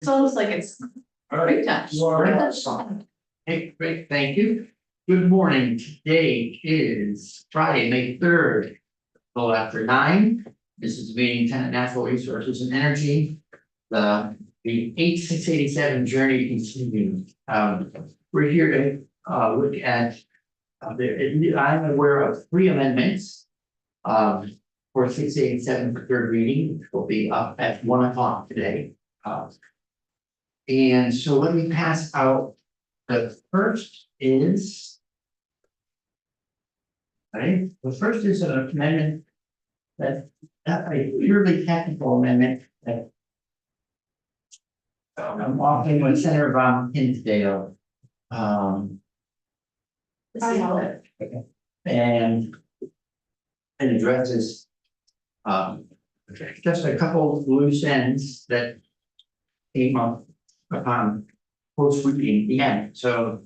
It's almost like it's All right, touch. you are right. Hey, great, thank you. Good morning. Today is Friday, May 3rd. Well, after 9. This is meeting Tenant Natural Resources and Energy. The 8687 journey continues. We're here to look at I'm aware of 3 amendments. For 687 for third reading, which will be up at 1 o'clock today. And so let me pass out, the first is. Right, the first is an amendment that, a purely technical amendment that. I'm walking with Senator Von Hinsdale. And it addresses. Just a couple loose ends that came up upon post reading the end, so.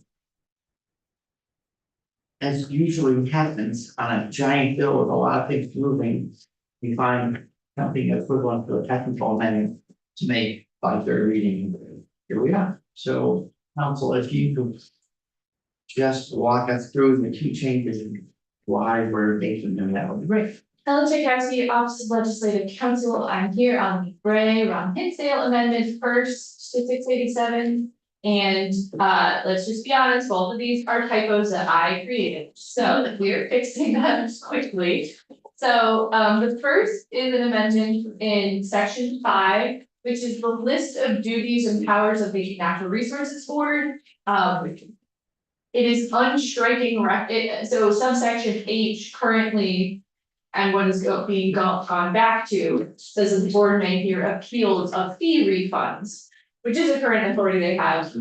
As usually happens on a giant bill with a lot of things moving, we find something equivalent to a technical amendment to make by third reading. Here we are. So, council, if you could just walk us through the key changes and why we're making them, that would be great. Ellen Tchaikovsky, Office of Legislative Counsel. I'm here on the Bray Ron Hinsdale Amendment first to 687. And let's just be honest, both of these are typos that I created. So we're fixing them quickly. So the first is an amendment in section 5, which is the list of duties and powers of the Natural Resources Board. It is unstriking, so subsection H currently. And what is being gone back to says the board may hear appeals of fee refunds, which is a current authority they have.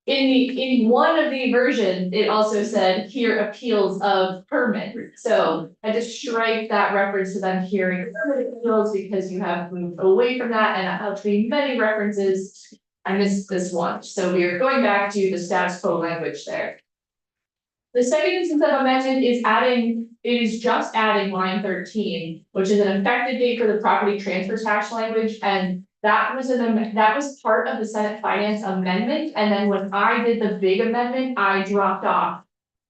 In one of the versions, it also said hear appeals of permit. So I just strike that reference to them hearing permit appeals because you have moved away from that, and between many references, I missed this one. So we are going back to the status quo language there. The second instance of amendment is just adding line 13, which is an effective date for the property transfer tax language, and that was part of the Senate Finance amendment, and then when I did the big amendment, I dropped off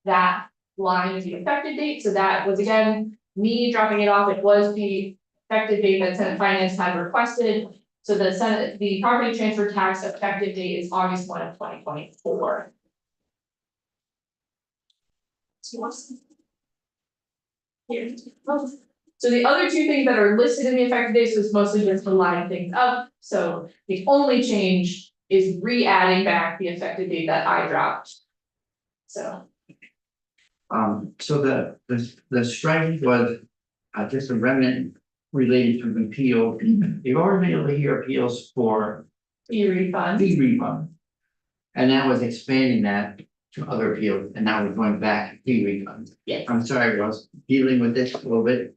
that line of the effective date, so that was again me dropping it off. It was the effective date that Senate Finance had requested, so the property transfer tax effective date is August 1 of 2024. Here. So the other two things that are listed in the effective dates was mostly just to line things up. So the only change is re-adding back the effective date that I dropped. So. So the strike was just a remnant related to repeal. You've already been able to hear appeals for Fee refund. fee refund. And that was expanding that to other appeals, and now we're going back to fee refunds. Yes. I'm sorry, I was dealing with this a little bit.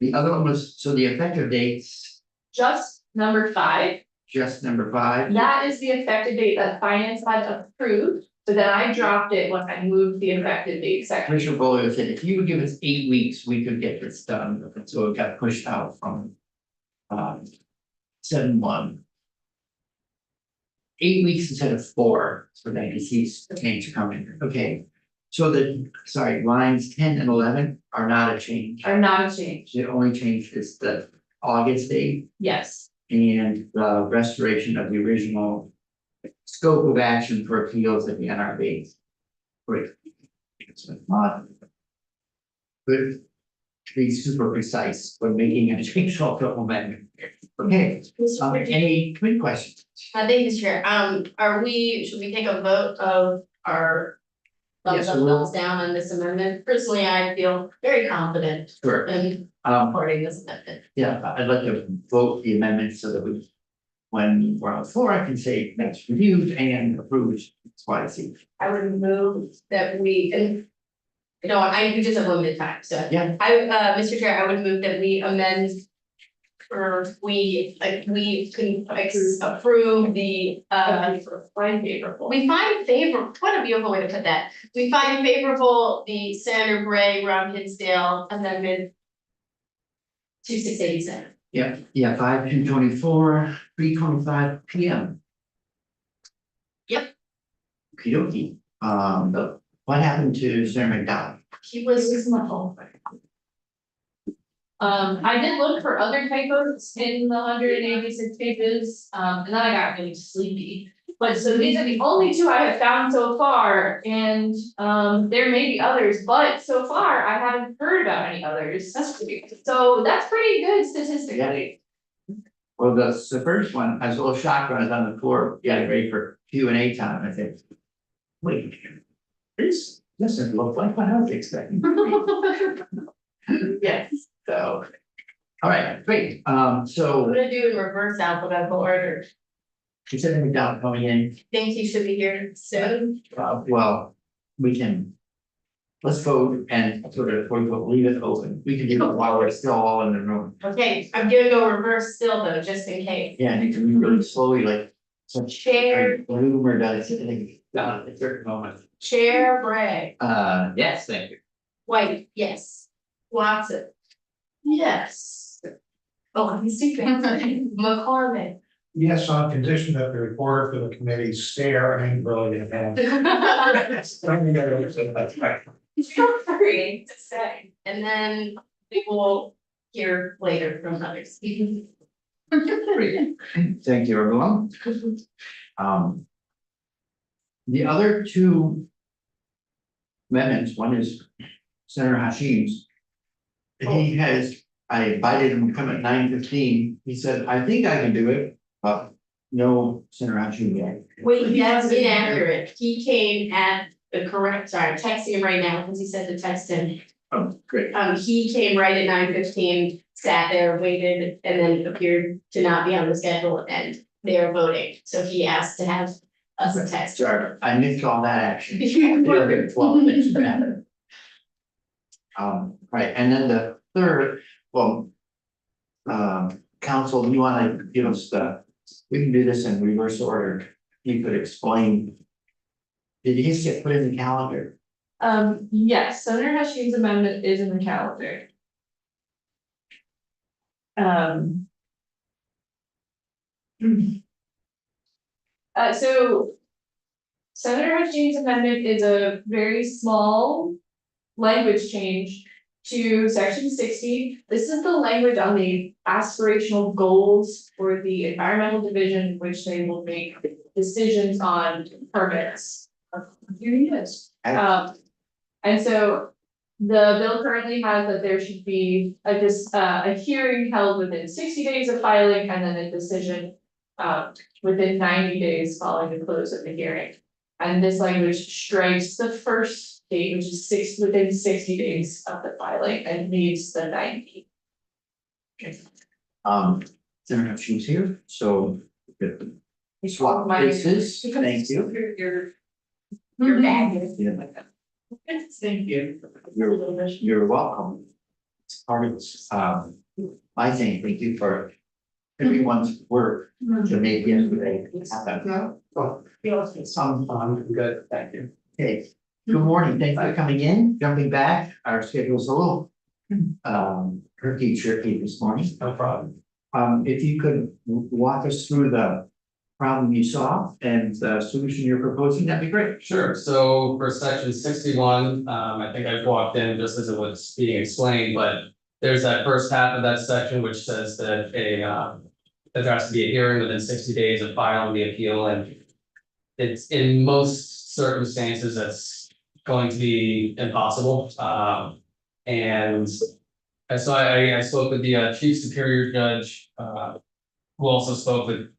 The other one was, so the effective dates, Just number 5. just number 5. That is the effective date that finance had approved, but then I dropped it when I moved the effective date section. Commissioner Bolio said, if you would give us 8 weeks, we could get this done, so it got pushed out from 7-1. 8 weeks instead of 4, so that you see change coming, okay. So lines 10 and 11 are not a change. Are not a change. The only change is the August date Yes. and the restoration of the original scope of action for appeals at the NRB. Great. Good. To be super precise when making a change to amendment. Okay, any quick questions? Thank you, Chair. Should we take a vote of our thumbs Yes, up, we will. thumbs down on this amendment? Personally, I feel very confident Sure. in Um, supporting this amendment. yeah, I'd like to vote the amendment so that when we're on the floor, I can say that's reviewed and approved. That's why I see. I would move that we, and we just have limited time, so. Yeah. Mr. Chair, I would move that we amend. Or we can approve the, Find favorable. we find favorable, what a beautiful way to put that. We find favorable the Senator Bray, Ron Hinsdale amendment to 687. Yeah, 5/2/24, 3:25 PM. Yep. Okey dokey. What happened to Senator McDowell? He was, I did look for other typos in the 186 pages, and then I got really sleepy. But so these are the only two I have found so far, and there may be others, but so far I haven't heard about any others. So that's pretty good statistically. Well, that's the first one. I was a little shocked when I was on the floor, getting ready for Q&A time. I said, wait, this doesn't look like what I was expecting. yes, So, all right, great. I'm So gonna do in reverse alphabetical order. you said McDowell coming in. Think he should be here soon. Well, we can. Let's vote and sort of leave it open. We can do it while we're still all in the room. Okay, I'm gonna go reverse still though, just in case. Yeah, and you can move really slowly, like some Chair, bloomer does, I think, down at a certain moment. Chair Bray, Yes, thank you. White, yes. Watson. Yes. Oh, he's sleeping. McCormick. Yes, on condition that the report for the committee stare angrily at him. That's right. Feel free to say, and then we will hear later from others. Thank you, everyone. The other two amendments, one is Senator Hashim's. He has, I invited him to come at 9:15. He said, I think I can do it, but no Senator Hashim yet. Wait, that's inaccurate. He came at the correct, sorry, I'm texting him right now because he said to text him. Oh, great. He came right at 9:15, sat there, waited, and then appeared to not be on the schedule and they are voting. So he asked to have us text. Sorry, I missed all that action. You were- 12 things matter. Right, and then the third, well. Council, you wanna give us we can do this in reverse order. You could explain. Did his get put in the calendar? Yes, Senator Hashim's amendment is in the calendar. So. Senator Hashim's amendment is a very small language change to section 60. This is the language on the aspirational goals for the environmental division, which they will make decisions on permits. Here he is. And so the bill currently has that there should be a hearing held within 60 days of filing and then a decision within 90 days following the close of the hearing. And this language strikes the first date, which is within 60 days of the filing and leaves the 90. Senator Hashim's here, so. Swap places, thank you. Your bag is. Thank you. You're welcome. It's part of this, I think, thank you for everyone's work to make yesterday happen. Good, thank you. Okay, good morning, thanks for coming in, jumping back, our schedule's a little tricky this morning. No problem. If you could walk us through the problem you saw and the solution you're proposing, that'd be great. Sure, so for section 61, I think I've walked in just as it was being explained, but there's that first half of that section which says that there has to be a hearing within 60 days of filing the appeal, and it's in most circumstances that's going to be impossible. And so I spoke with the chief superior judge, who also spoke with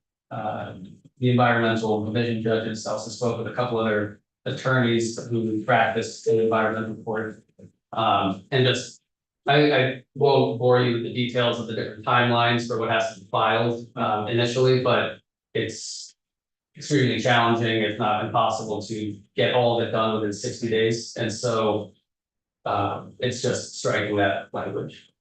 the environmental division judges, also spoke with a couple other attorneys who practice in environmental court. And just, I won't bore you with the details of the different timelines for what has to be filed initially, but it's extremely challenging, if not impossible, to get all of it done within 60 days. And so it's just striking that language.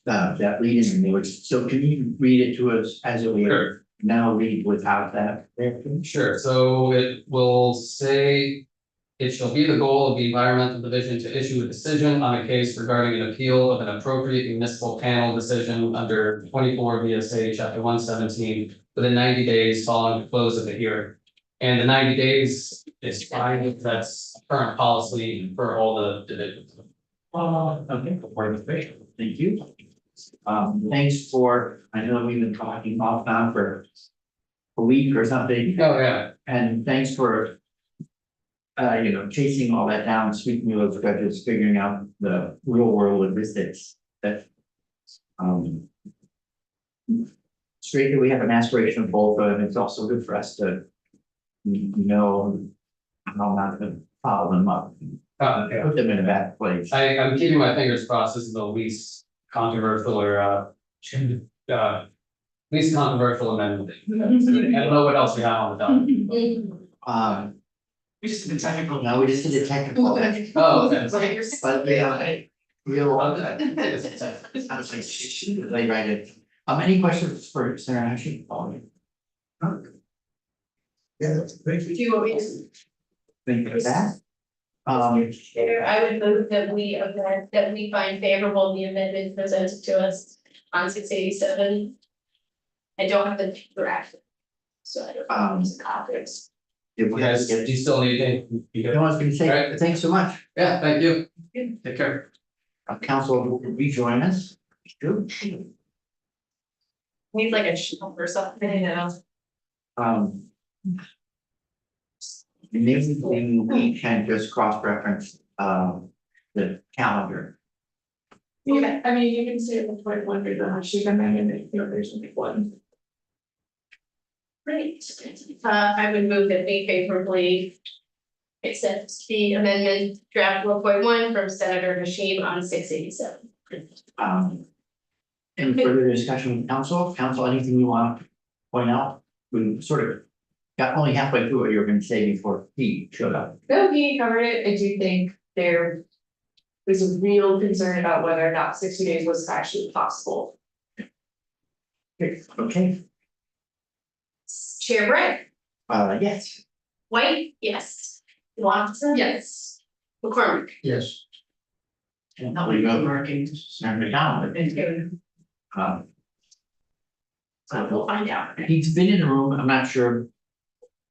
That lead in language, so can you read it to us as it were? Sure. Now read without that. Sure, so it will say, It shall be the goal of the environmental division to issue a decision on a case regarding an appeal of an appropriate municipal panel decision under 24 VSA chapter 117 within 90 days following the close of the hearing. And the 90 days is fine, that's current policy for all the divisions. Okay, thank you. Thanks for, I know we've been talking off now for a week or something. Oh, yeah. And thanks for chasing all that down, speaking to those judges, figuring out the real world logistics that. It's great that we have an aspiration of both, and it's also good for us to know how not to follow them up, Yeah. put them in a bad place. I'm keeping my fingers crossed, this is the least controversial or least controversial amendment. I don't know what else we have on the docket. We just did the technical. No, we just did the technical. Oh, okay. But yeah, real. I was like, shoot, they write it. Any questions for Sarah Hashi? Yeah, thank you. Do you want me to? Thank you for that. Chair, I would move that we find favorable the amendment presented to us on 687. I don't have the draft. So I don't know if it's copies. If we You have guys, to do you still need anything? You No good? one's gonna say, Right. thanks so much. Yeah, thank you. Take care. Council will rejoin us. Good. Need like a shelf or something, you know. Maybe we can just cross-reference, the calendar. Yeah, I mean, you can say the point one, but then she's amended if there's one. Great. I would move that we favorably accept the amendment draft 1.1 from Senator Hashim on 687. Any further discussion with council, anything you want to point out? We sort of got only halfway through what you were gonna say before he showed up. No, he covered it. I do think there was a real concern about whether or not 60 days was actually possible. Okay, Chair Bray, yes. White, yes. Watson. Yes. McCormick. Yes. And now we go working, Senator Donovan. So we'll find out. He's been in the room, I'm not sure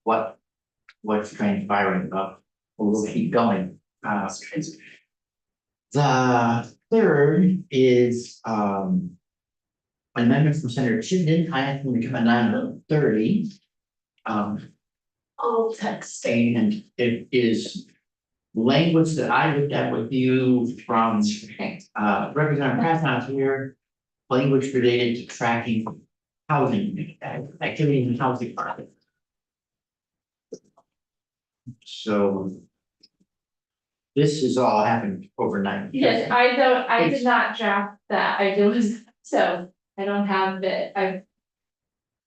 what's transpiring, but we'll keep going. The third is, amendment from Senator Chittenden, I have them to come at 9:30. All text. And it is language that I looked at with you from, Representative Pratt here. Language related to tracking housing activity in the housing market. So. This has all happened overnight. Yes, I did not draft that. I did, so I don't have it.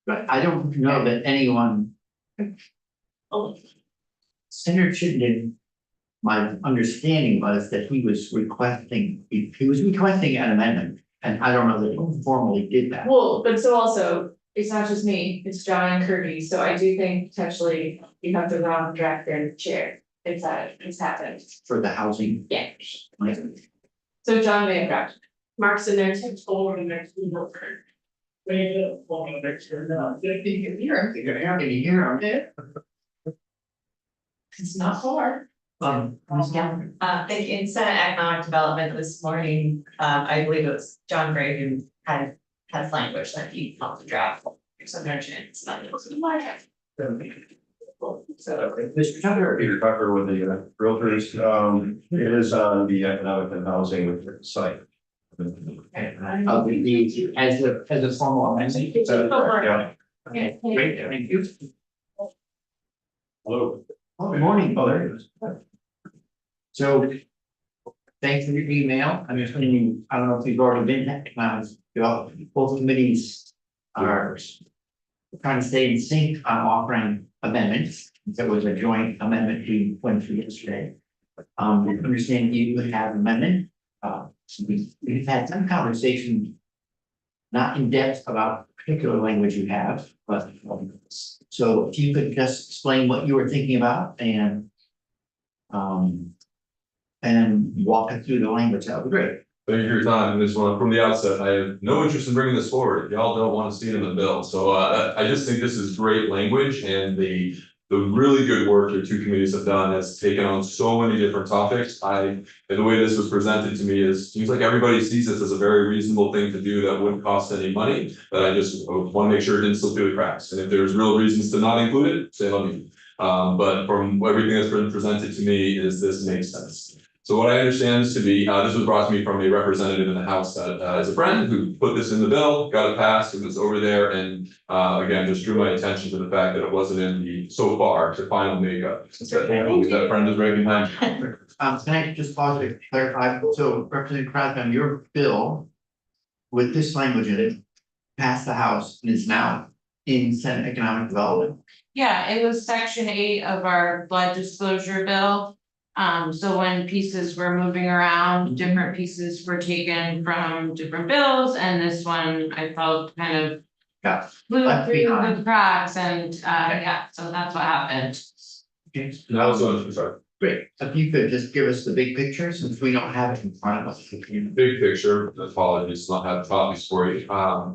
But I don't know that anyone. Senator Chittenden, my understanding was that he was requesting an amendment, and I don't know that he formally did that. Well, but so also, it's not just me, it's John and Kirby, so I do think potentially you have the wrong draft there in the chair. It's happened. For the housing. Yeah. Like, So John may have drafted. Mark's in there too. Can you hear him? It's not hard. Ms. Gallagher. Thank you. In Senate Economic Development this morning, I believe it was John Gray who had language that he helped draft. So it's not. Mr. Tucker. Peter Tucker with the realtors, it is on the economic and housing site. I'll be the, as a formal amendment. Yeah. Okay, great, thank you. Hello. Good morning. Oh, there it is. So. Thanks for your email. I'm just going to, I don't know if you've already been, both committees are. Trying to stay in sync on offering amendments. There was a joint amendment we went through yesterday. Understand you have amendment. We've had some conversation. Not in depth about particular language you have, but so if you could just explain what you were thinking about and. And walk us through the language, that would be great. Thank you for your time, and this one, from the outset, I have no interest in bringing this forward, y'all don't want to see it in the bill, so I just think this is great language and the really good work your two committees have done has taken on so many different topics. And the way this was presented to me is, seems like everybody sees this as a very reasonable thing to do that wouldn't cost any money, but I just want to make sure it didn't slip through the cracks, and if there's real reasons to not include it, say let me. But from everything that's been presented to me is this makes sense. So what I understand this to be, this was brought to me from a representative in the House that is a friend who put this in the bill, got it passed, it was over there, and again, just drew my attention to the fact that it wasn't in the, so far, the final makeup. That friend is right behind. Can I just pause to clarify? So Representative Krasman, your bill with this language in it passed the House and is now in Senate Economic Development. Yeah, it was section 8 of our flood disclosure bill. So when pieces were moving around, different pieces were taken from different bills, and this one I felt kind of Yeah. flew Left through behind. the cracks and, yeah, so that's what happened. Okay. No, so, sorry. Great, if you could just give us the big picture, since we don't have it in front of us. Big picture, apologies, not have copies for you,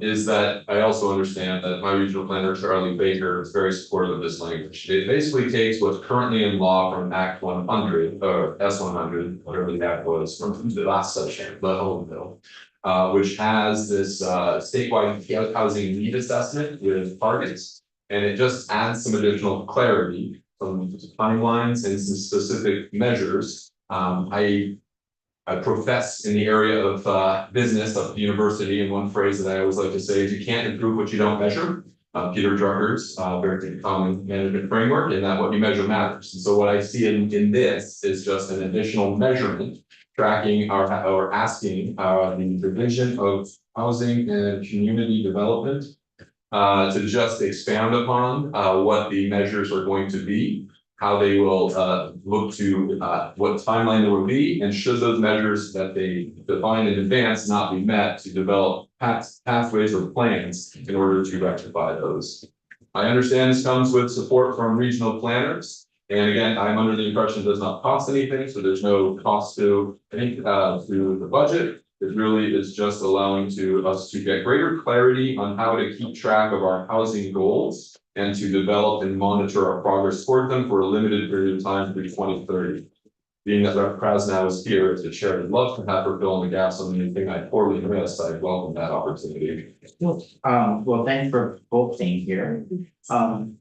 is that I also understand that my regional planner, Charlie Baker, is very supportive of this language. It basically takes what's currently in law from Act 100, or S 100, whatever the act was, from the last section, the home bill. Which has this statewide housing need assessment with targets, and it just adds some additional clarity. Some timelines and some specific measures. I profess in the area of business of the university, and one phrase that I always like to say is you can't improve what you don't measure. Peter Drucker's very common management framework, and that what you measure matters. And so what I see in this is just an additional measurement tracking or asking the division of housing and community development to just expand upon what the measures are going to be, how they will look to what timeline there will be, and should those measures that they define in advance not be met, to develop pathways or plans in order to rectify those. I understand this comes with support from regional planners. And again, I'm under the impression it does not cost anything, so there's no cost to the budget. It really is just allowing us to get greater clarity on how to keep track of our housing goals and to develop and monitor our progress toward them for a limited period of time through 2030. Being that Rep. Krasnow is here as the chair, I'd love to have her fill in the gaps on anything I poorly missed. I welcome that opportunity. Well, thanks for both being here. And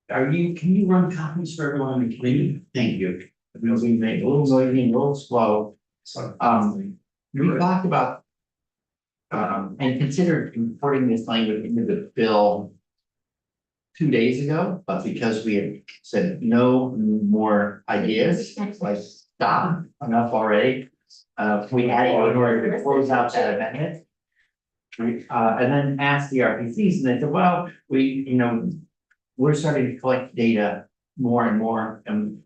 can you run copies for everyone in the committee? Thank you. We'll be made a little noisy and a little slow. We talked about and considered importing this language into the bill 2 days ago, but because we had said no more ideas, like stop, enough already. We added in order to close out that amendment. And then asked the RPCs, and they said, well, we're starting to collect data more and more, and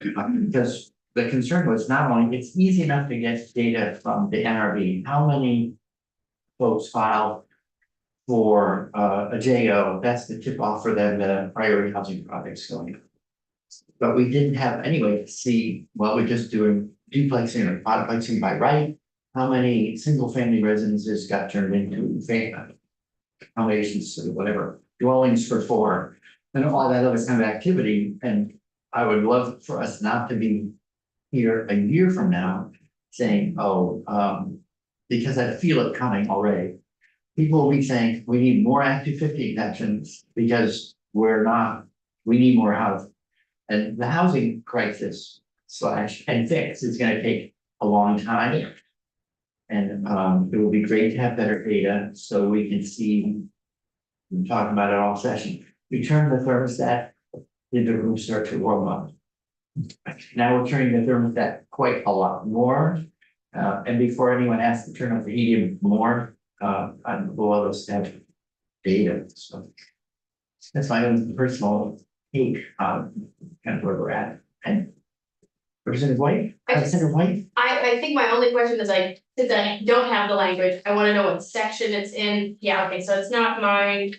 because the concern was not only, it's easy enough to get data from the NRB, how many folks filed for a JO, that's the tip off for them, the priority housing projects going. But we didn't have any way to see, well, we're just doing duplexing or quadplexing by right. How many single family residences got turned into accommodations or whatever, dwellings for 4, and all that other kind of activity. And I would love for us not to be here a year from now saying, because I feel it coming already. People will be saying, we need more Act 250 exemptions because we need more housing. And the housing crisis and fix is gonna take a long time. And it will be great to have better data so we can see, we're talking about it all session. We turn the thermostat, the room start to warm up. Now we're turning the thermostat quite a lot more. And before anyone has to turn up the heating more, I'm below those have data. So that's my own personal take on kind of where we're at. And Representative White, I- Representative White, I think my only question is like, since I don't have the language, I wanna know what section it's in. Yeah, okay, so it's not my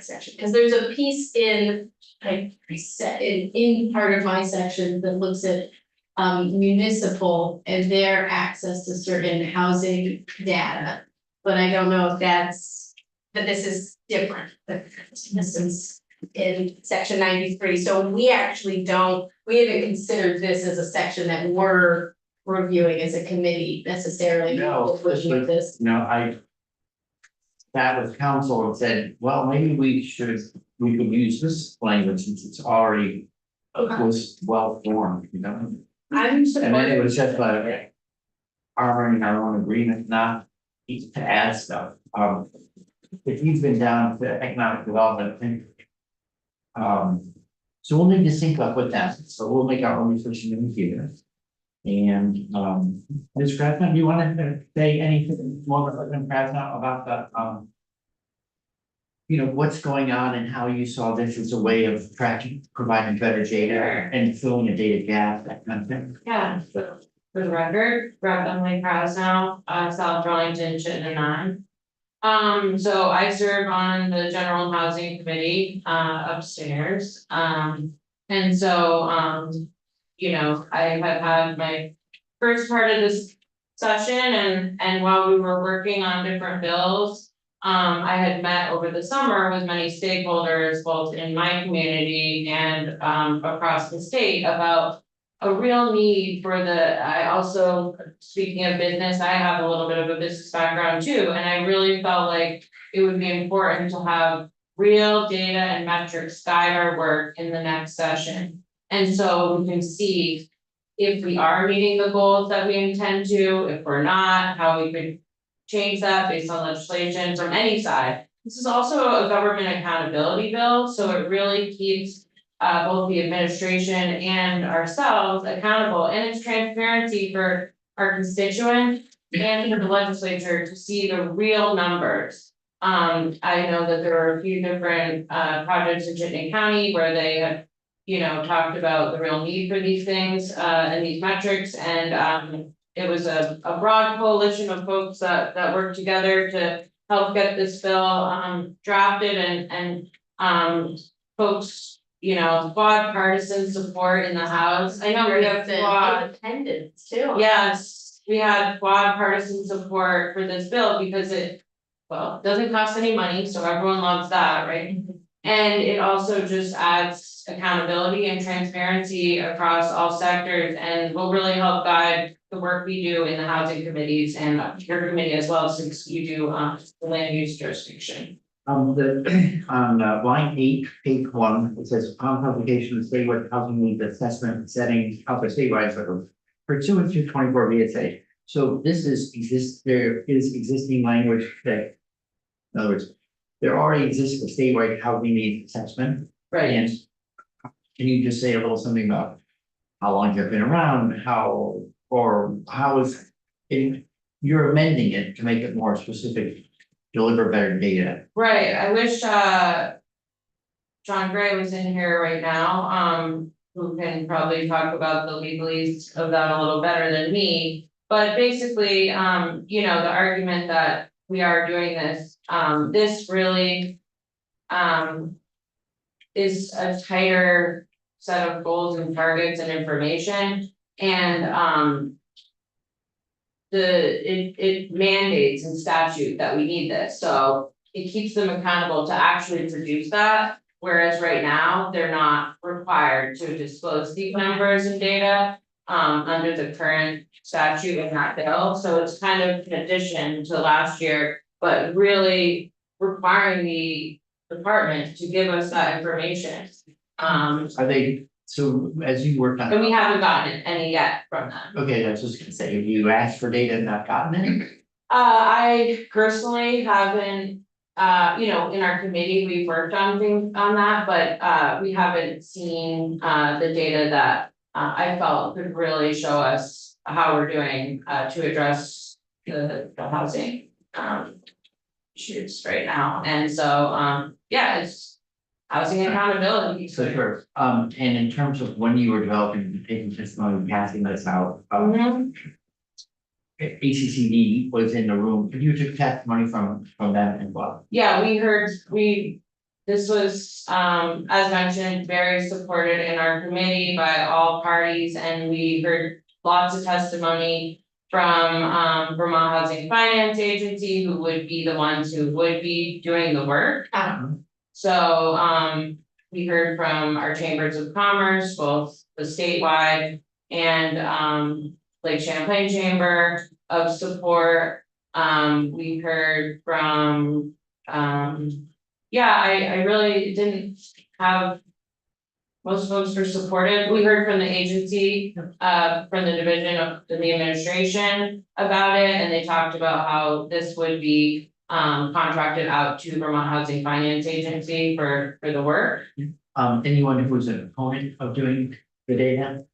section, cause there's a piece in, like, in part of my section that looks at municipal and their access to certain housing data. But I don't know if that this is different, but this is in section 93, so we actually we haven't considered this as a section that we're reviewing as a committee necessarily. No, Looking at this. sat with council and said, well, maybe we could use this language since it's already was well formed, you know? I'm And then it supportive. was just like harboring our own agreement, not to add stuff. If you've been down to economic development, I think. So we'll need to sync up with that, so we'll make our own decision in here. And, Ms. Krasna, do you want to say anything more about Ms. Krasna about the, you know, what's going on and how you saw this as a way of tracking, providing better data and filling a data gap, that kind of thing? Yeah, so for the record, Rep. Emily Krasnow, South Burlington, Chittenden 9. So I serve on the General Housing Committee, upstairs, and so, you know, I have had my first part of this session and while we were working on different bills. I had met over the summer with many stakeholders, both in my community and across the state about a real need for I also, speaking of business, I have a little bit of a business background too, and I really felt like it would be important to have real data and metrics guide our work in the next session. And so we can see if we are meeting the goals that we intend to, if we're not, how we could change that based on legislation from any side. This is also a government accountability bill, so it really keeps both the administration and ourselves accountable, and it's transparency for our constituents and for the legislature to see the real numbers. I know that there are a few different projects in Chittenden County where they have, you know, talked about the real need for these things and these metrics, and it was a broad coalition of folks that worked together to help get this bill drafted and folks, you know, bipartisan support in the House. I know we have Attendance too. yes, we had bipartisan support for this bill because it doesn't cost any money, so everyone loves that, right? And it also just adds accountability and transparency across all sectors and will really help guide the work we do in the housing committees and your committee as well, since you do the land use jurisdiction. On line 8, page 1, it says upon publication of statewide housing needs assessment setting up a statewide sort of pursuant to 24 VSA. So this is there is existing language that, in other words, there already exists a statewide housing needs assessment. Right. And can you just say a little something about how long you've been around, how is it, you're amending it to make it more specific, deliver better data. Right, I wish John Gray was in here right now, who can probably talk about the legalese of that a little better than me. But basically, you know, the argument that we are doing this, this really is a tighter set of goals and targets and information. And it mandates in statute that we need this, so it keeps them accountable to actually produce that. Whereas right now, they're not required to disclose these numbers and data under the current statute in that bill. So it's kind of in addition to last year, but really requiring the department to give us that information. Are they, so as you work on. And we haven't gotten any yet from them. Okay, I was just gonna say, have you asked for data and not gotten any? I personally haven't, you know, in our committee, we've worked on things on that, but we haven't seen the data that I felt could really show us how we're doing to address the housing issues right now. And so yeah, it's housing accountability. So sure, and in terms of when you were developing, taking testimony, and passing this out, Mhm. ACCD was in the room, you took testimony from them as well. Yeah, this was, as mentioned, very supported in our committee by all parties, and we heard lots of testimony from, Vermont Housing Finance Agency, who would be the ones who would be doing the work. So, we heard from our chambers of commerce, both the statewide and, Lake Champlain Chamber of support. We heard from, I really didn't have. Most folks were supportive. We heard from the agency, from the division of the administration about it, and they talked about how this would be. Contracted out to Vermont Housing Finance Agency for the work. Anyone who's an opponent of doing the data?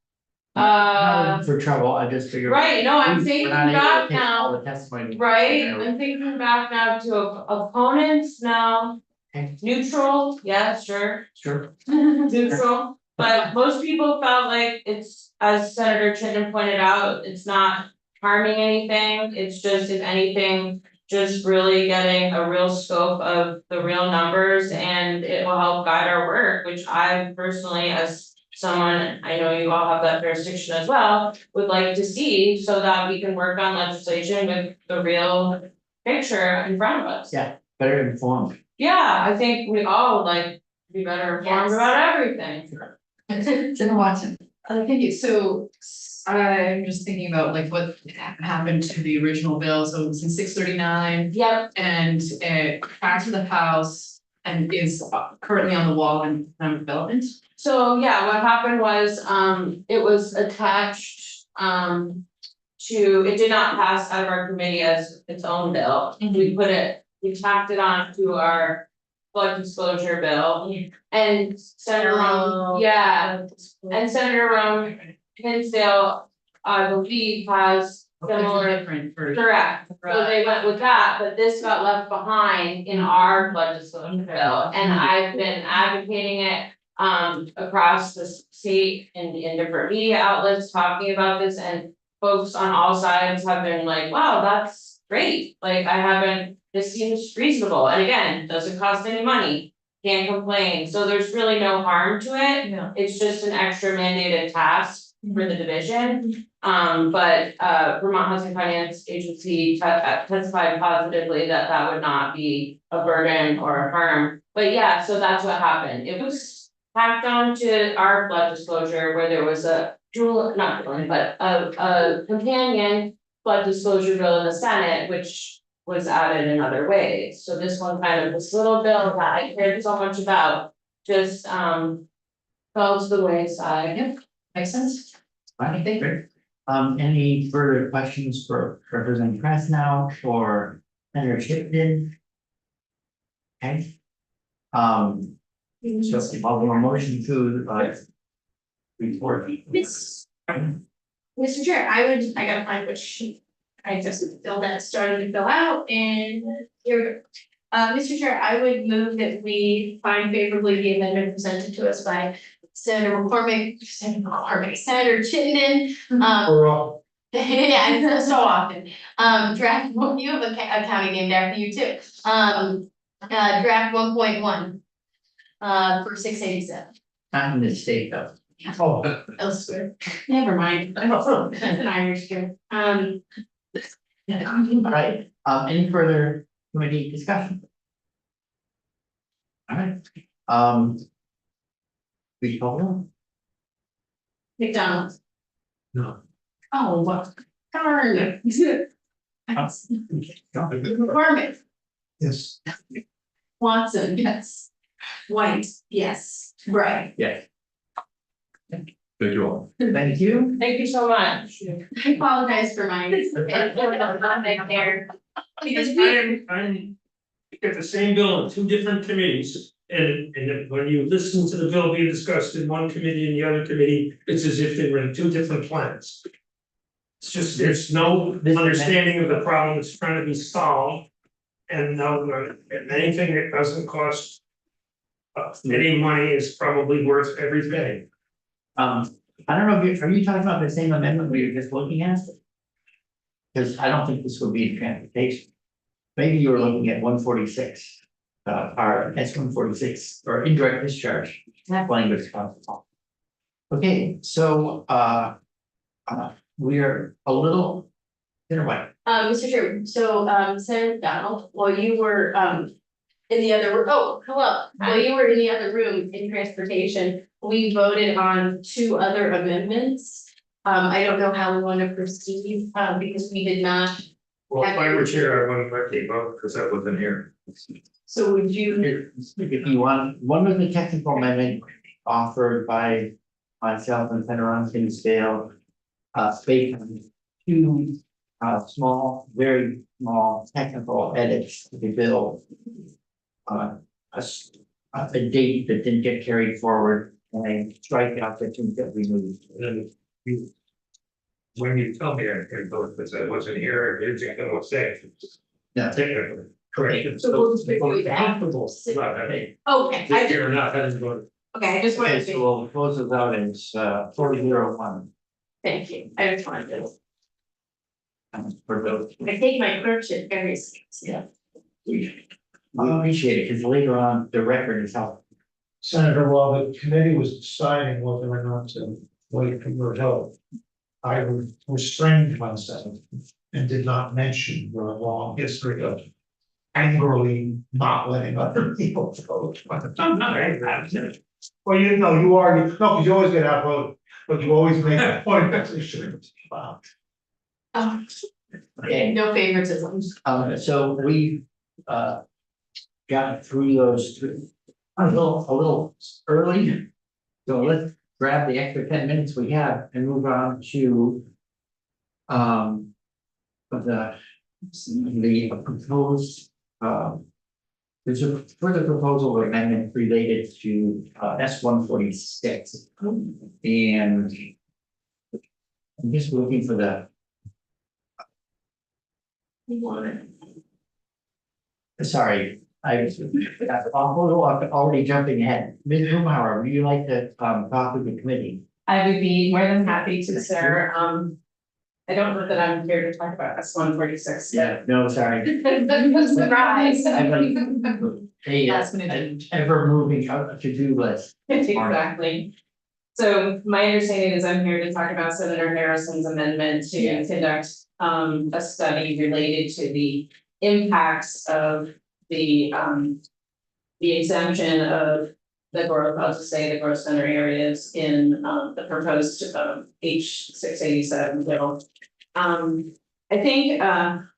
For trouble, I just figured. Right, no, I'm We're thinking not able to back take all now, the testimony. right, I'm thinking back now to opponents now. Okay. Neutral, yeah, sure. Sure. Neutral, but most people felt like it's, as Senator Chittenden pointed out, it's not harming anything, it's just, if anything. Just really getting a real scope of the real numbers, and it will help guide our work, which I personally, as someone, I know you all have that jurisdiction as well, would like to see, so that we can work on legislation with the real picture in front of us. Yeah. Better informed. Yeah, I think we all would like to be better informed Yes. about everything. Jenna Watson. Thank you, so I'm just thinking about like what happened to the original bill, so it was in 639. Yep, And it back to the House and is currently on the wall in development. so yeah, what happened was, it was attached, it did not pass out of our committee as its own bill. We tacked it on to our flood disclosure bill, and Senator Rome, and Senator Rome Hinsdale, I believe, has similar. Different for. Correct, so they went with that, but this got left behind in our legislative bill, and I've been advocating it. Across the state in different media outlets talking about this, and folks on all sides have been like, wow, that's great, like this seems reasonable, and again, doesn't cost any money. Can't complain, so there's really no harm to it, Yeah. it's just an extra mandated task for the division. But Vermont Housing Finance Agency testified positively that that would not be a burden or a harm. But yeah, so that's what happened. It was tacked on to our flood disclosure where there was a a companion flood disclosure bill in the Senate, which was added in other ways. So this one this little bill that I cared so much about, just fell to the wayside. Makes sense? I think, great. Any further questions for Representative Krasnow or Senator Chittenden? Okay. So I'll do a motion to report. Mr. Chair, I gotta find which sheet. I just filled that, started to fill out, and here we go. Mr. Chair, I would move that we find favorably the amendment presented to us by Senator Senator Chittenden, We're all, yeah, so often. Draft, you have a county named after you too. Draft 1.1. For 687. Not in the state though. oh, Elsewhere. Never mind. That's an Irish joke. All right, any further committee discussion? All right, we call roll. McDonald. no. Oh, what? Darn. McCormick. Yes. Watson. Yes. White. Yes. Bray. Yes. Thank you all. Thank you. Thank you so much. I apologize for mine. There. Because we. I'm at the same bill in two different committees, and when you listen to the bill being discussed in one committee and the other committee, it's as if they were in two different plans. It's just, there's no understanding of the problem that's trying to be solved. And no, and anything that doesn't cost Any money is probably worth every penny. I don't know, are you talking about the same amendment we were just looking at? Because I don't think this would be in transportation. Maybe you were looking at 146, or S 146, or indirect discharge, language. Okay, so, we are a little, what? Mr. Chairman, so, Senator McDonald, while you were, in the other, oh, hello, while you were in the other room in transportation, we voted on 2 other amendments. I don't know how we want to proceed, because we did not, Well, if I were chair, I wouldn't let you vote because I wasn't here. so would you, If you want, one was the technical amendment offered by myself and Senator Ron Kinsale. Based on 2 small, very small technical edits to the bill. A date that didn't get carried forward and a strikeout that didn't get removed. And you- When you tell me I can vote because I wasn't here, it's gonna say. No. Technically, correct. So we'll just do that. Comfortable, not having, okay, this year or not having voted. okay, I just wanted Okay, to, so we'll close it out as 401 thank you, I just wanted to, for those. I take my clerkship very seriously. Yeah. I appreciate it, because later on, the record is helpful. Senator, while the committee was deciding whether or not to wait for your help, I restrained myself and did not mention your long history of angrily not letting other people vote. Well, you know, you already, no, because you always get outvoted, but you always make a point that you shouldn't. Wow. Okay. No favoritism. So we got through those 2 a little early. So let's grab the extra 10 minutes we have and move on to the proposed there's a further proposal of amendment related to S 146. And I'm just looking for the sorry, I'm already jumping ahead. Ms. Blumenauer, would you like to talk with the committee? I would be more than happy to, sir. I don't know that I'm here to talk about S 146. No, sorry. Surprise. Last minute. Ever moving to-do list. Exactly. So my understanding is I'm here to talk about Senator Harrison's amendment to conduct a study related to the impacts of the exemption of the growth, I'll just say the growth center areas in the proposed H 687 bill. I think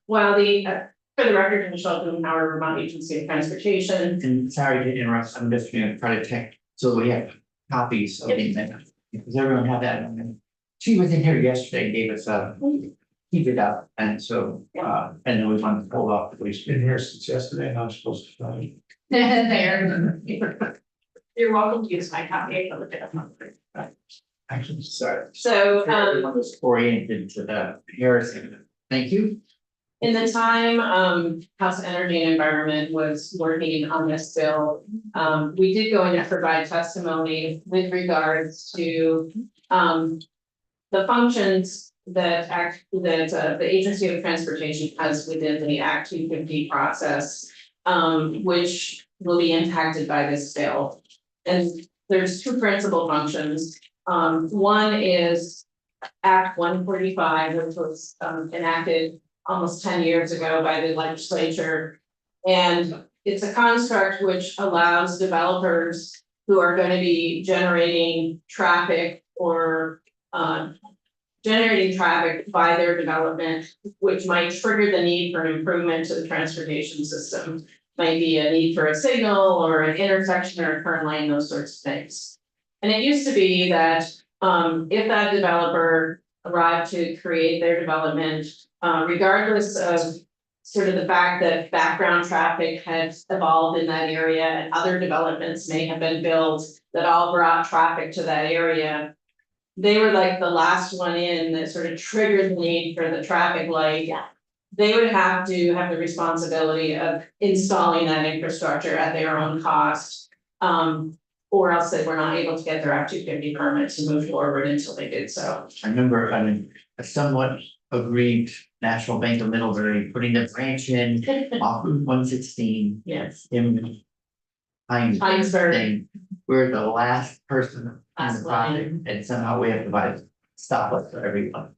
while for the record, Michelle Blumenauer, Vermont Agency of Transportation. And sorry to interrupt, I'm just gonna try to check, so we have copies of the amendment. Does everyone have that amendment? She was in here yesterday, and gave us keep it up, and so, and then we want to hold off, please. Been here since yesterday and I'm supposed to study. There. You're welcome to use my copy. I looked it up. Actually, sorry. So Everyone was oriented to the Harrison, thank you. in the time House Energy and Environment was working on this bill, we did go in and provide testimony with regards to the functions that the Agency of Transportation has within the Act 250 process, which will be impacted by this bill. And there's 2 principal functions. One is Act 145, which was enacted almost 10 years ago by the legislature. And it's a construct which allows developers who are going to be generating traffic or generating traffic by their development, which might trigger the need for an improvement to the transportation system. Might be a need for a signal or an intersection or a turn lane, those sorts of things. And it used to be that if that developer arrived to create their development, regardless of sort of the fact that background traffic had evolved in that area and other developments may have been built that all brought traffic to that area. They were like the last one in that sort of triggered the need for the traffic light. Yeah. They would have to have the responsibility of installing that infrastructure at their own cost. Or else they were not able to get their Act 250 permit to move forward until they did so. I remember, a somewhat aggrieved National Bank of Middlebury putting the branch in off Route 116 Yes. in Heinsberg. thing. We're the last person in Last the line. project, and somehow we have to buy stoplights for everyone.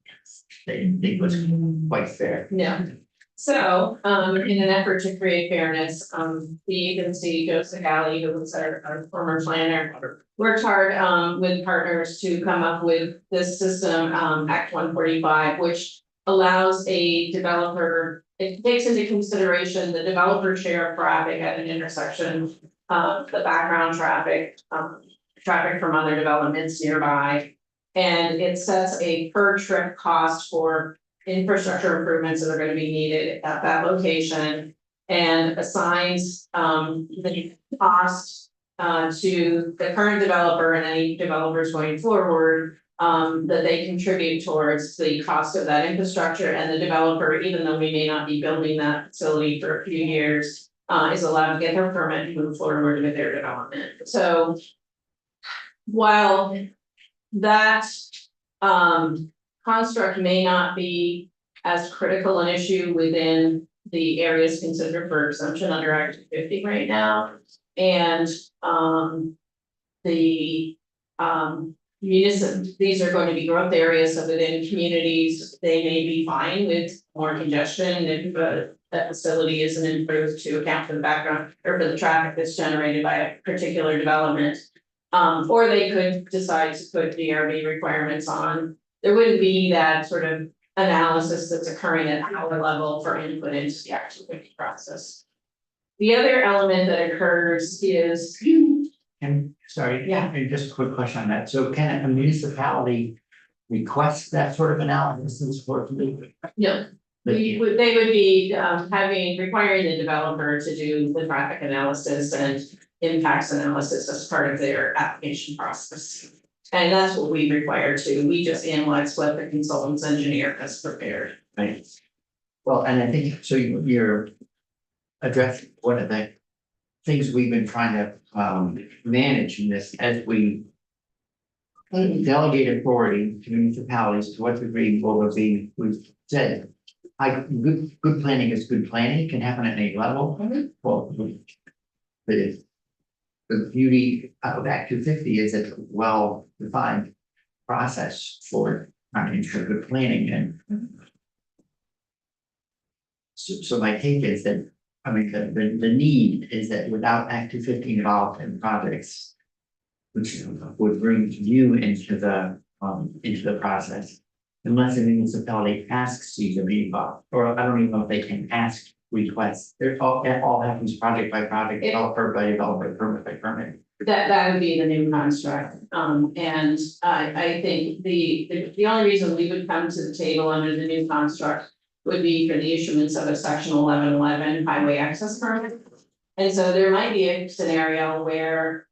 They think was quite fair. Yeah. So, in an effort to create fairness, the agency, Joseph Galley, who was our former planner, worked hard, with partners to come up with this system, Act 145, which allows a developer, it takes into consideration the developer share of traffic at an intersection, the background traffic, traffic from other developments nearby. And it sets a per trip cost for infrastructure improvements that are gonna be needed at that location. And assigns the cost to the current developer and any developers going forward. That they contribute towards the cost of that infrastructure, and the developer, even though we may not be building that facility for a few years. Is allowed to get their permit and move forward with their development. So while that construct may not be as critical an issue within the areas considered for exemption under Act 250 right now. And the these are going to be growth areas, so within communities, they may be fine with more congestion if that facility isn't improved to account for the background or for the traffic that's generated by a particular development. Or they could decide to put DRB requirements on. There wouldn't be that sort of analysis that's occurring at our level for input into the Act 250 process. The other element that occurs is. And sorry, Yeah. and just a quick question on that. So can a municipality request that sort of analysis for the? Yeah. They would be requiring the developer to do the traffic analysis and impacts analysis as part of their application process. And that's what we require too. We just analyze what the consultant's engineer has prepared. Right. Well, and I think, so you're addressing one of the things we've been trying to manage in this as we delegate authority to municipalities, to what degree will it be, we've said. Good planning is good planning, can happen at any level. Well, the beauty of Act 250 is it's a well-defined process for trying to ensure good planning and. So my take is that, I mean, the need is that without Act 250 involved in projects. Which would bring you into the process. Unless a municipality asks you to be involved, or I don't even know if they can ask requests. They're all happens project by project, developer by developer, permit by permit. That would be the new construct. And I think the only reason we would come to the table under the new construct would be for the issuance of a section 1111 highway access permit. And so there might be a scenario where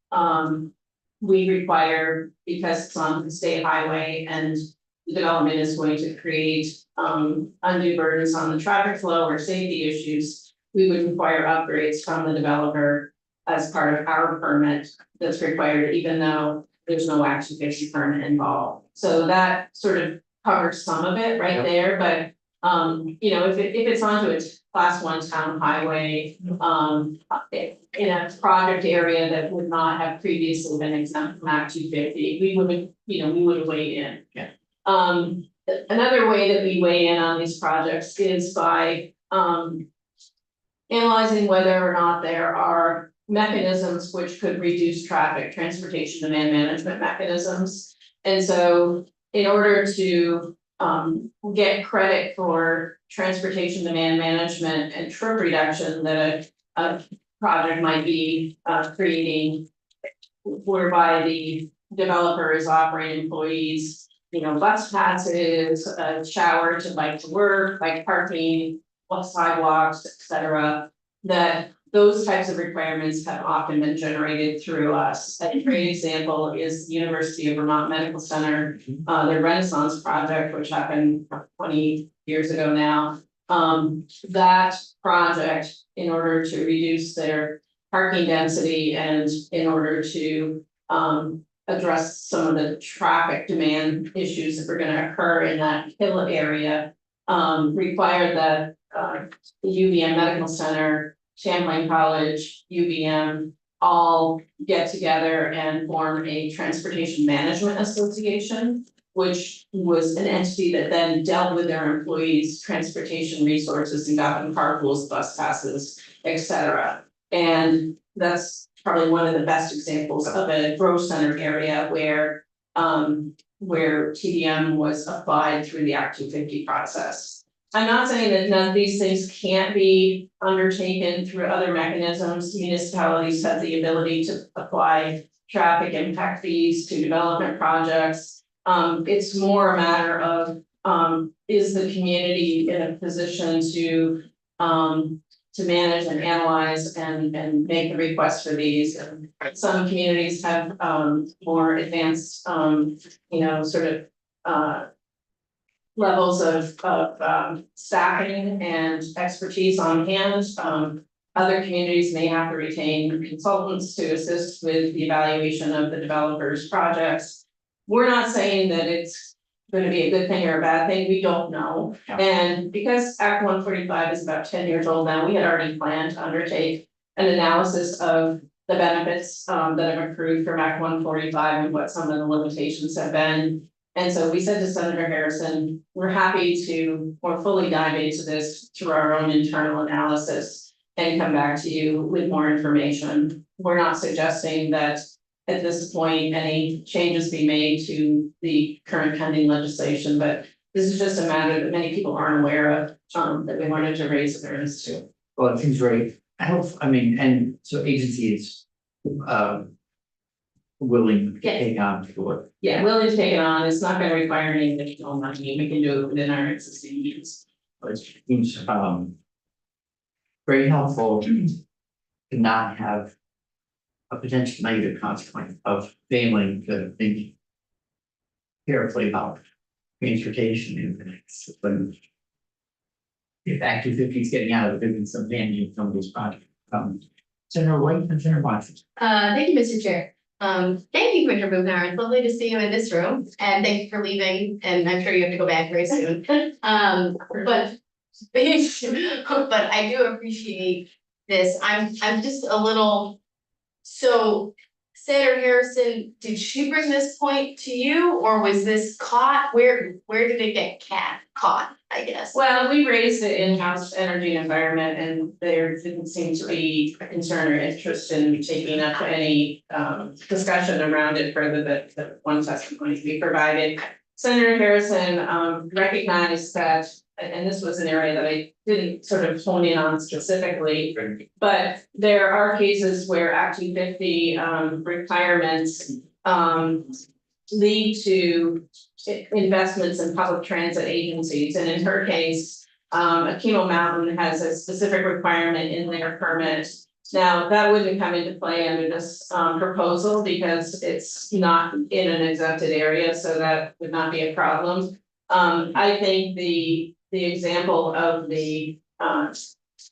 we require, because it's on the state highway and the development is going to create undue burdens on the traffic flow or safety issues, we would require upgrades from the developer as part of our permit that's required, even though there's no Act 250 permit involved. So that sort of covers some of it right there, but you know, if it's onto a class 1 town highway, in a project area that would not have previously been exempt from Act 250, we would weigh in. Yeah. Another way that we weigh in on these projects is by analyzing whether or not there are mechanisms which could reduce traffic, transportation demand management mechanisms. And so in order to get credit for transportation demand management and trip reduction that a project might be creating, whereby the developer is offering employees, bus passes, a shower to bike to work, bike parking, sidewalks, etc. That those types of requirements have often been generated through us. A great example is the University of Vermont Medical Center, their Renaissance project, which happened 20 years ago now. That project, in order to reduce their parking density and in order to address some of the traffic demand issues that were gonna occur in that hill area. Required that the UVM Medical Center, Champlain College, UVM all get together and form a transportation management association, which was an entity that then dealt with their employees' transportation resources and got them carpools, bus passes, et cetera. And that's probably one of the best examples of a growth-centered area where TDM was applied through the Act 250 process. I'm not saying that none of these things can't be undertaken through other mechanisms. Municipalities have the ability to apply traffic impact fees to development projects. It's more a matter of, is the community in a position to manage and analyze and make the request for these. And some communities have more advanced, sort of levels of staffing and expertise on hand. Other communities may have to retain consultants to assist with the evaluation of the developers' projects. We're not saying that it's gonna be a good thing or a bad thing, we don't know. Yeah. And because Act 145 is about 10 years old now, we had already planned to undertake an analysis of the benefits that have accrued from Act 145 and what some of the limitations have been. And so we said to Senator Harrison, we're happy to more fully dive into this through our own internal analysis and come back to you with more information. We're not suggesting that at this point, any changes be made to the current pending legislation, but this is just a matter that many people aren't aware of, that we wanted to raise awareness to. Well, it seems great. And so agency is willing to Yes. take on the work. Yeah, willing to take it on. It's not gonna require any additional money. We can do it within our existing means. It seems very helpful to not have a potential negative consequence of failing to think carefully about transportation in the next, when if Act 250 is getting out of the business of managing some of these projects. Senator White and Senator Watson. Thank you, Mr. Chair. Thank you, Commissioner Blumenauer. It's lovely to see you in this room, and thank you for leaving, and I'm sure you have to go back very soon. But I do appreciate this. I'm just a little, so Senator Harrison, did she bring this point to you, or was this caught? Where did it get caught, I guess? Well, we raised it in-house energy and environment, and there didn't seem to be a concern or interest in taking up any discussion around it further than the one testimony we provided. Senator Harrison recognized that, and this was an area that I didn't sort of hone in on specifically, but there are cases where Act 250 requirements lead to investments in public transit agencies, and in her case, Akimo Mountain has a specific requirement in their permit. Now, that wouldn't come into play under this proposal because it's not in an exempted area, so that would not be a problem. I think the example of the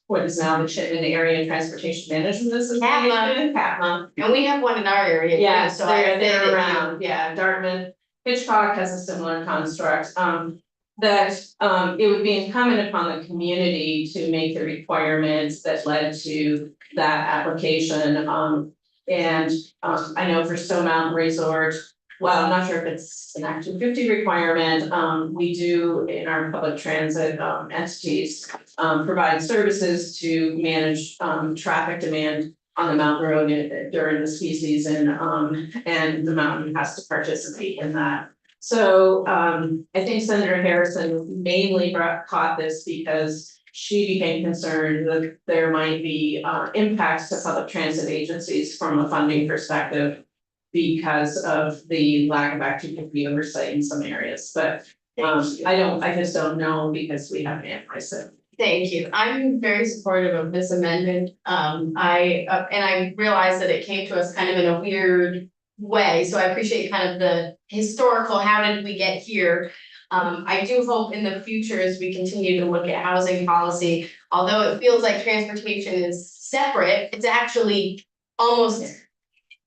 what is now the Chittenden Area Transportation Management Association, CAPMA. And we have one in our area. too, Yeah, so I they're think around, yeah, Dartmouth, Hitchcock has a similar construct, that it would be incumbent upon the community to make the requirements that led to that application. And I know for Stone Mountain Resort, well, I'm not sure if it's an Act 250 requirement, we do in our public transit entities provide services to manage traffic demand on the mountain road during the ski season, and the mountain has to participate in that. So I think Senator Harrison mainly caught this because she became concerned that there might be impacts to public transit agencies from a funding perspective because of the lack of Act 250 oversight in some areas, but I just don't know because we haven't analyzed it. Thank you. I'm very supportive of this amendment. I realize that it came to us kind of in a weird way, so I appreciate kind of the historical, how did we get here? I do hope in the future, as we continue to look at housing policy, although it feels like transportation is separate, it's actually almost,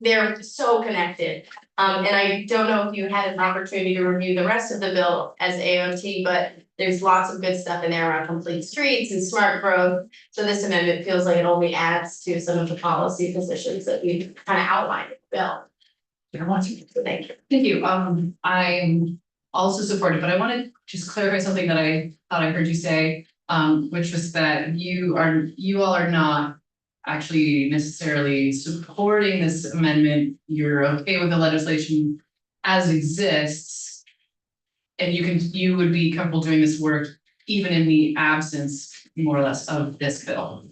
they're so connected. And I don't know if you had an opportunity to review the rest of the bill as AOT, but there's lots of good stuff in there around complete streets and smart growth. So this amendment feels like it only adds to some of the policy positions that we've kind of outlined in the bill. So thank you. Thank you. I'm also supportive, but I want to just clarify something that I thought I heard you say, which was that you all are not actually necessarily supporting this amendment. You're okay with the legislation as exists. And you would be comfortable doing this work even in the absence, more or less, of this bill.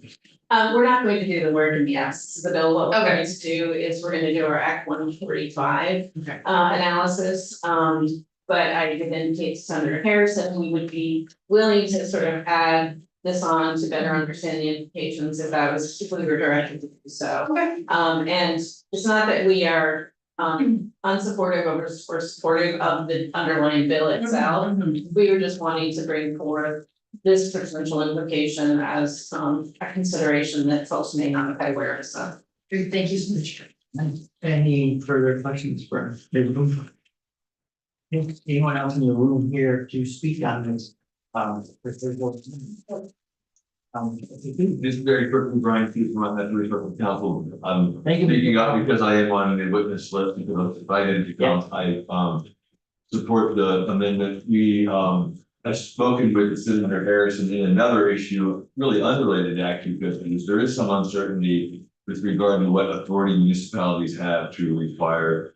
We're not going to do the work in the absence of the bill. What we're Okay. going to do is we're gonna do our Act 145 Okay. analysis. But I did indicate to Senator Harrison, we would be willing to sort of add this on to better understand the implications if that was, if we were directed to do so. Okay. And it's not that we are unsupportive or supportive of the underlying bill itself. We were just wanting to bring forth this potential implication as a consideration that folks may not have awareness of. Thank you so much. Any further questions for the room? Anyone else in the room here to speak on this? Just very quickly, Brian, Keith, from that Resource Council, Thank you. speaking up because I am on the witness list because I was invited to come. I support the amendment. We have spoken with Senator Harrison in another issue, really unrelated to Act 250. There is some uncertainty with regard to what authority municipalities have to require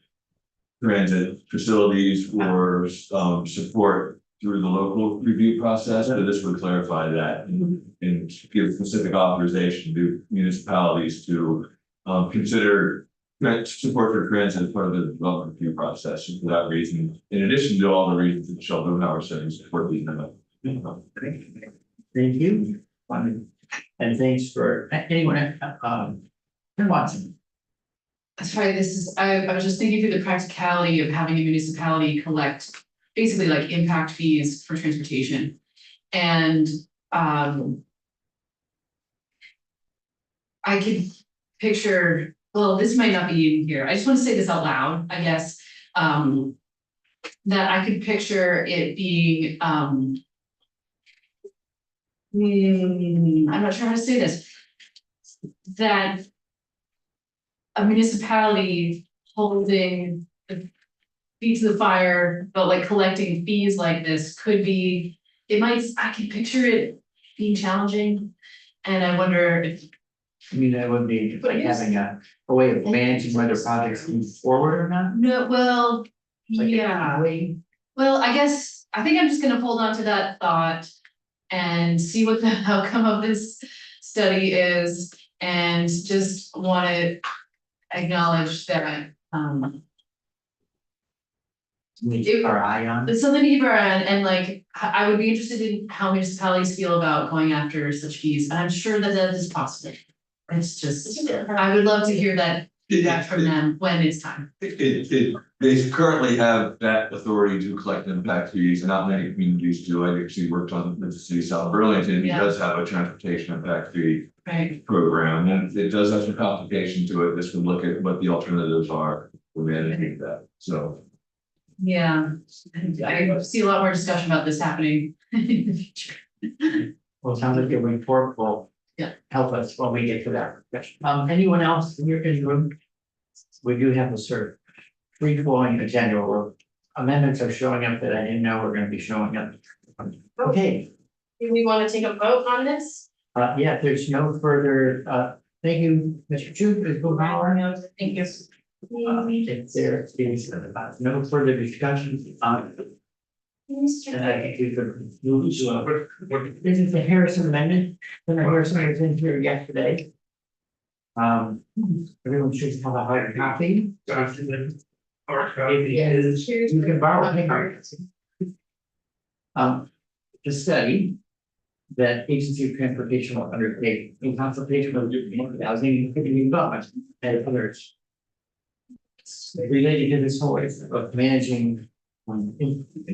transit facilities or support through the local review process. So this would clarify that and give specific authorization to municipalities to consider support for transit as part of the development review process. And for that reason, in addition to all the reasons that Michelle Blumenauer said, we support these amendments. Thank you. And thanks for anyone, Ken Watson. Sorry, I was just thinking through the practicality of having a municipality collect basically like impact fees for transportation. And I could picture, well, this might not be in here. I just want to say this out loud, I guess. That I could picture it being I'm not sure how to say this. That a municipality holding the feet to the fire, but like collecting fees like this could be, I can picture it being challenging. And I wonder if. I mean, that would be like having a way of managing whether projects move forward or not. No, well, Like, yeah, well, I think I'm just gonna hold on to that thought. And see what the outcome of this study is, and just wanna acknowledge that, Keep our eye on. it's something to keep our eye on, and like, I would be interested in how municipalities feel about going after such fees, and I'm sure that that is possible. It's just, I would love to hear that feedback from them when it's time. They currently have that authority to collect impact fees, and not many communities do. I actually worked on the city of South Burlington. It Yeah. does have a transportation impact fee Right, program, and it does have some complication to it. This would look at what the alternatives are for managing that, so. yeah, I see a lot more discussion about this happening in the future. Well, it sounds like your report will. Yeah. Help us when we get to that. Anyone else in the room? We do have a sort of free flowing agenda where amendments are showing up that I didn't know were gonna be showing up. Okay, Do we want to take a vote on this? yeah, there's no further, thank you, Mr. Chu, Ms. Blumenauer. Thank you. If there is no further discussion, and I think we could move to, this is the Harrison amendment, Senator Harrison was in here yesterday. Everyone should have a hard copy. Hard copy is. You can borrow paper. The study that Agency of Transportation will undertake in consultation with the housing and community development and others. Related to this whole issue of managing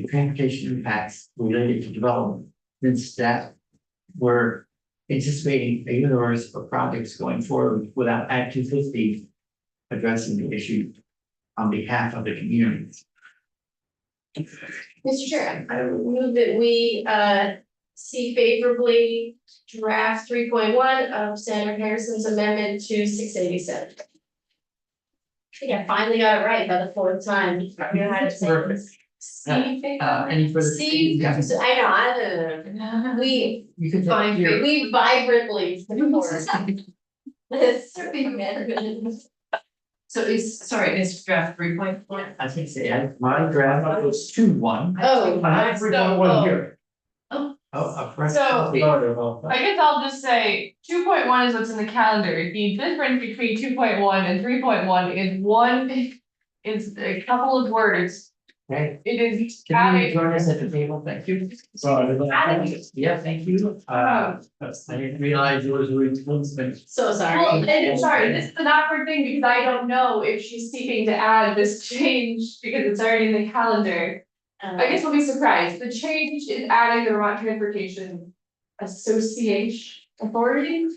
transportation impacts related to development, since that were anticipating a universe of projects going forward without Act 250 addressing the issue on behalf of the community. Mr. Chair, I would move that we see favorably draft 3.1 of Senator Harrison's amendment to 687. I think I finally got it right by the fourth time. I know how to say this. Any further? See, Yeah. I know, we You can. we vibrantly support this amendment. So is draft 3.1? I think so, my draft was 2-1. Oh, I have 3.1 here. Oh, a fresh So- copy. I guess I'll just say, 2.1 is what's in the calendar, the difference between 2.1 and 3.1 is is a couple of words. Okay, It is can you adding, join us at the table, thank you. Yeah, thank you, I didn't realize yours were replacement. So well, sorry. and sorry, this is an awkward thing because I don't know if she's seeking to add this change because it's already in the calendar. I guess we'll be surprised. The change is adding the Vermont Transportation Association Authority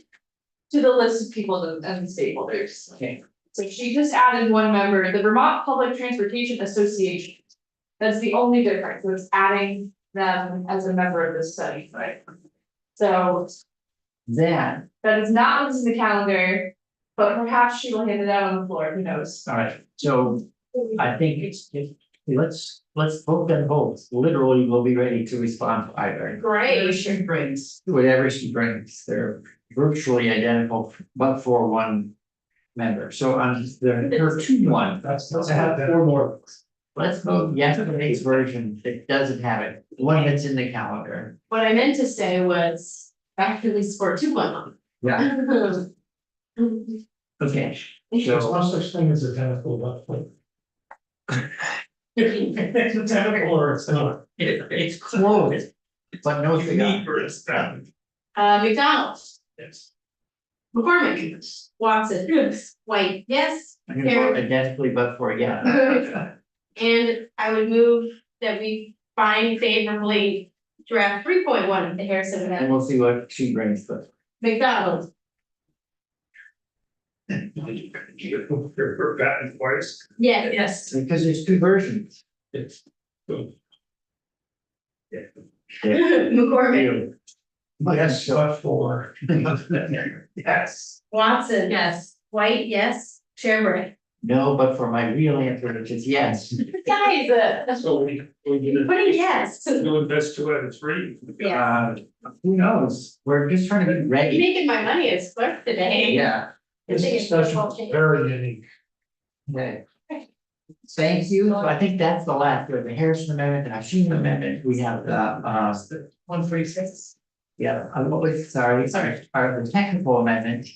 to the list of people and stakeholders. Okay. So she just added one member, the Vermont Public Transportation Association. That's the only difference, it's adding them as a member of this study, right? So Then, that is not what's in the calendar, but perhaps she will hand it out on the floor, who knows? all right, so I think let's vote them both, literally we'll be ready to respond to either. Great. Brings. Whatever she brings, they're virtually identical, but for one member, so on her 2-1. Let's have 4 more. Let's vote yes for today's version that doesn't have it, the one that's in the calendar. What I meant to say was actively support 2.1. Yeah. Okay, There's so no such thing as identical, but. It's identical or it's not. it's close, but no cigar. McDonald's, Yes. McCormick, Watson, White, yes. I'm gonna vote identically, but for yeah. And I would move that we find favorably draft 3.1 of the Harrison And amendment. we'll see what she brings, but McDonald's, You're batting twice. yes. Yes. because there's 2 versions. It's. McCormick, Yes, but for. Yes. Watson. Yes. White, yes. Chairman. No, but for my real answer, which is yes. Guys, So we did put it yes. doing best 2 out of 3. Yeah, Who knows, we're just trying to be ready. making my money as clerk today. Yeah. This discussion is very unique. Okay. Thank you, so I think that's the last, we have the Harrison Amendment, the Hashim Amendment, we have the 146. yeah, what was, sorry, the technical amendment.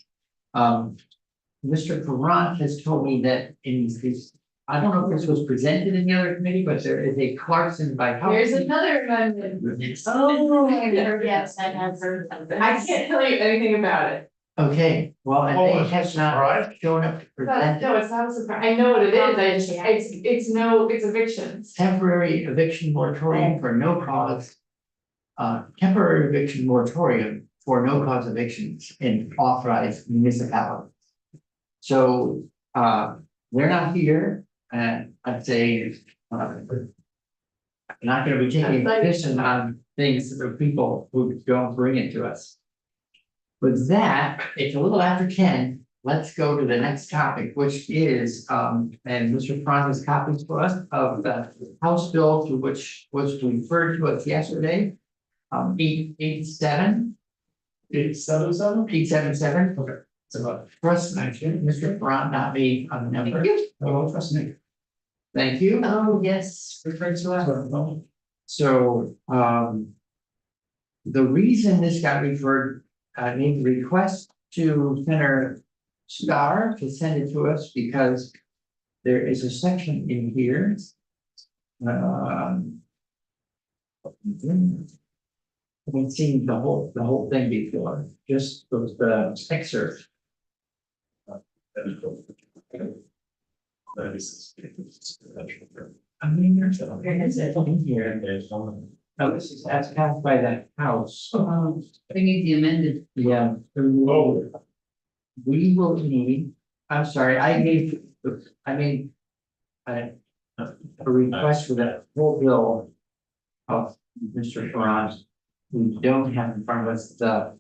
Mr. Durant has told me that in this, I don't know if this was presented in the other committee, but there is a Clarkson by. There's another amendment. Oh, yes, I have heard of that. I can't tell you anything about it. Okay, well, and Oh, they it's have a not surprise? shown up to But present no, it's not a surprise. I know what it is. I just, it's evictions. temporary eviction moratorium for no cause. Temporary eviction moratorium for no cause evictions in authorized municipalities. So, they're not here, and I'd say, not gonna be taking a position on things that are people who don't bring it to us. With that, it's a little after 10, let's go to the next topic, which is, and Mr. Franz has copies for us of the House bill to which was referred to us yesterday. 887. 877. Okay. So, trust mention, Mr. Franz, not me, on the number. Oh, trust me. Thank you. Oh, yes, referred to us. So, the reason this got referred, I made a request to Senator Starr to send it to us because there is a section in here. I haven't seen the whole thing before, just the excerpt. I mean, there's in here. No, this is as passed by that house. We need the amended. Yeah. Oh. We will need, I'm sorry, I made. A request for that full bill. Of Mr. Farage. We don't have in front of us the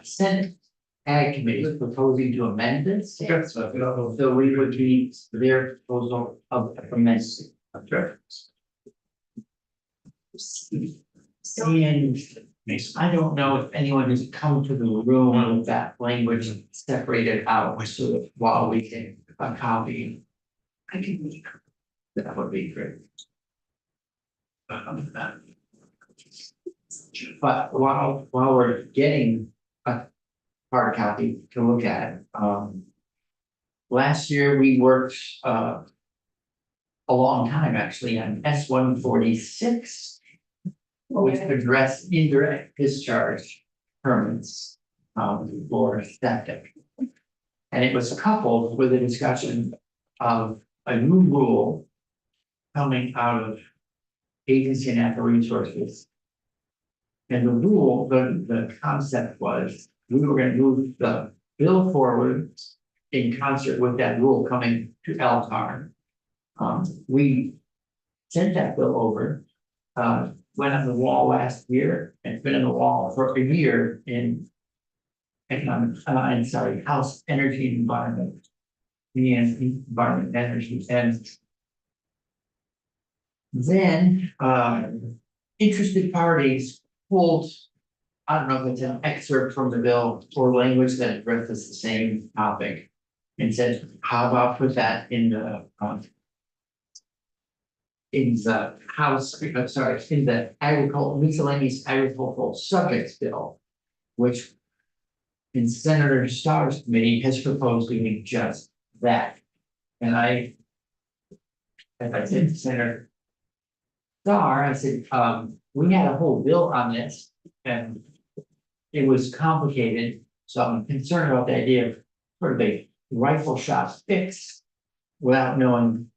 Senate Ag Committee is proposing to amend this. So we would need their proposal of amendment. And I don't know if anyone has come to the room with that language separated out, so that while we can copy. I can. That would be great. But while we're getting a hard copy to look at, last year we worked, a long time actually on S-146. Which addressed indirect discharge permits, for septic. And it was coupled with a discussion of a new rule coming out of Agency of Natural Resources. And the rule, the concept was, we were gonna move the bill forward in concert with that rule coming to LCAR. We sent that bill over, went on the wall last year and been on the wall for a year in House Energy and Environment. And Environment Energy, and then interested parties pulled, I don't know if it's an excerpt from the bill or language that addresses the same topic. And said, how about put that in the House, in the miscellaneous agricultural subjects bill, which in Senator Starr's committee has proposed doing just that. And I said to Senator Starr, I said, we had a whole bill on this and it was complicated. So I'm concerned about the idea of sort of a rifle shot fix without knowing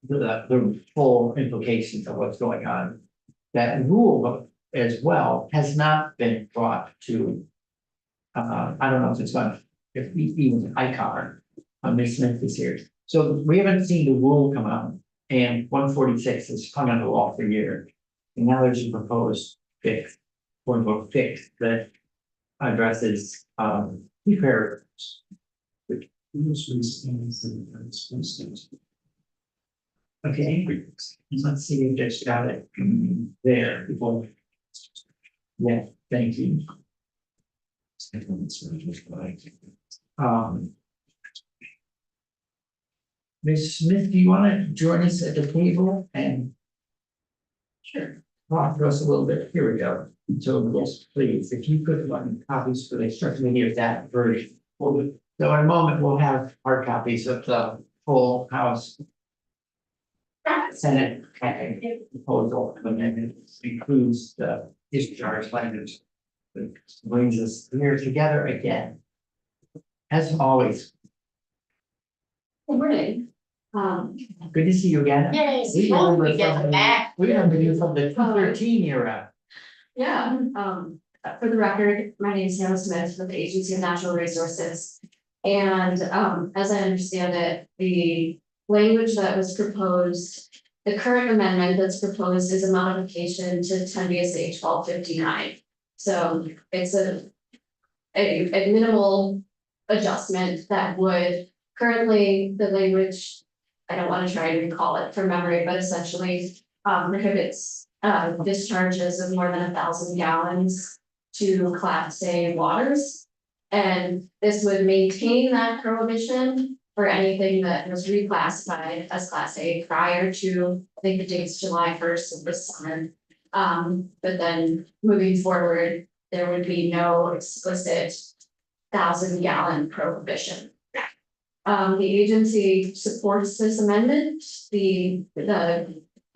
the full implications of what's going on. That rule as well has not been brought to, I don't know if it's going, if even ICAR, Ms. Smith is here. So we haven't seen the rule come out, and 146 has hung on the wall for years. And now there's a proposed fix, quote unquote fix that addresses two paragraphs. Okay, let's see if just got it there before. Yeah, thank you. Ms. Smith, do you want to join us at the table and sure, talk to us a little bit? Here we go. So yes, please, if you could run copies for the instruction here, that version. So in a moment, we'll have hard copies of the full House Senate proposal amendment includes the discharge language. That brings us here together again. As always. Good morning. Good to see you again. Yes, We remember we get from back. We remember you from the 2013 era. Yeah, for the record, my name is Hannah Smith with the Agency of Natural Resources. And as I understand it, the language that was proposed, the current amendment that's proposed is a modification to 10 VSA 1259. So it's a minimal adjustment that would currently the language, I don't want to try and recall it from memory, but essentially prohibits discharges of more than 1,000 gallons to Class A waters. And this would maintain that prohibition for anything that was reclassified as Class A prior to, I think the date's July 1st of this summer. But then moving forward, there would be no explicit 1,000-gallon prohibition. The agency supports this amendment. The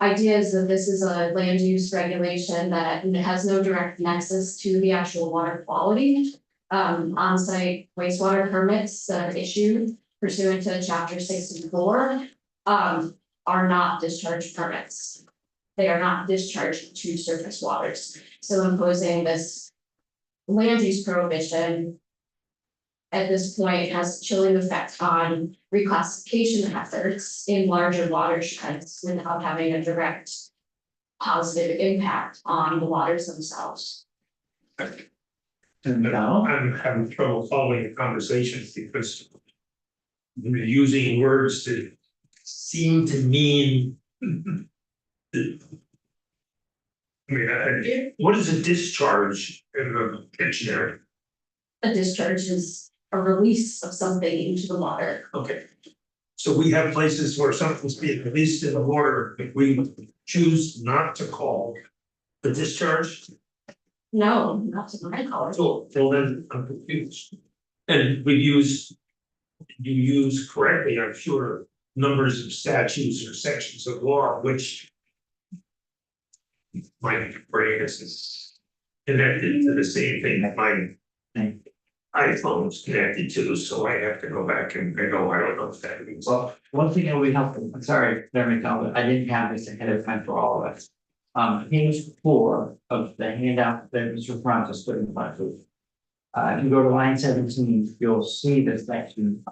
idea is that this is a land use regulation that has no direct nexus to the actual water quality. On-site wastewater permits that are issued pursuant to Chapter 64 are not discharge permits. they are not discharged to surface waters. So imposing this land use prohibition at this point has chilling effect on reclassification efforts in larger watersheds without having a direct positive impact on the waters themselves. I'm having trouble following the conversation because we're using words that seem to mean that. I mean, what is a discharge in the dictionary? A discharge is a release of something into the water. Okay. So we have places where something's being released in the water, if we choose not to call the discharge. No, not to my knowledge. So, well, then I'm confused. And you use correctly, I'm sure, numbers of statutes or sections of law, which my brain is connected to the same thing that my iPhone's connected to, so I have to go back and I don't know if that means. Well, one thing that would help, I'm sorry, Chairman Talbot, I didn't have this ahead of time for all of us. Page 4 of the handout that Mr. Francis put in front of you. If you go to line 17, you'll see the section,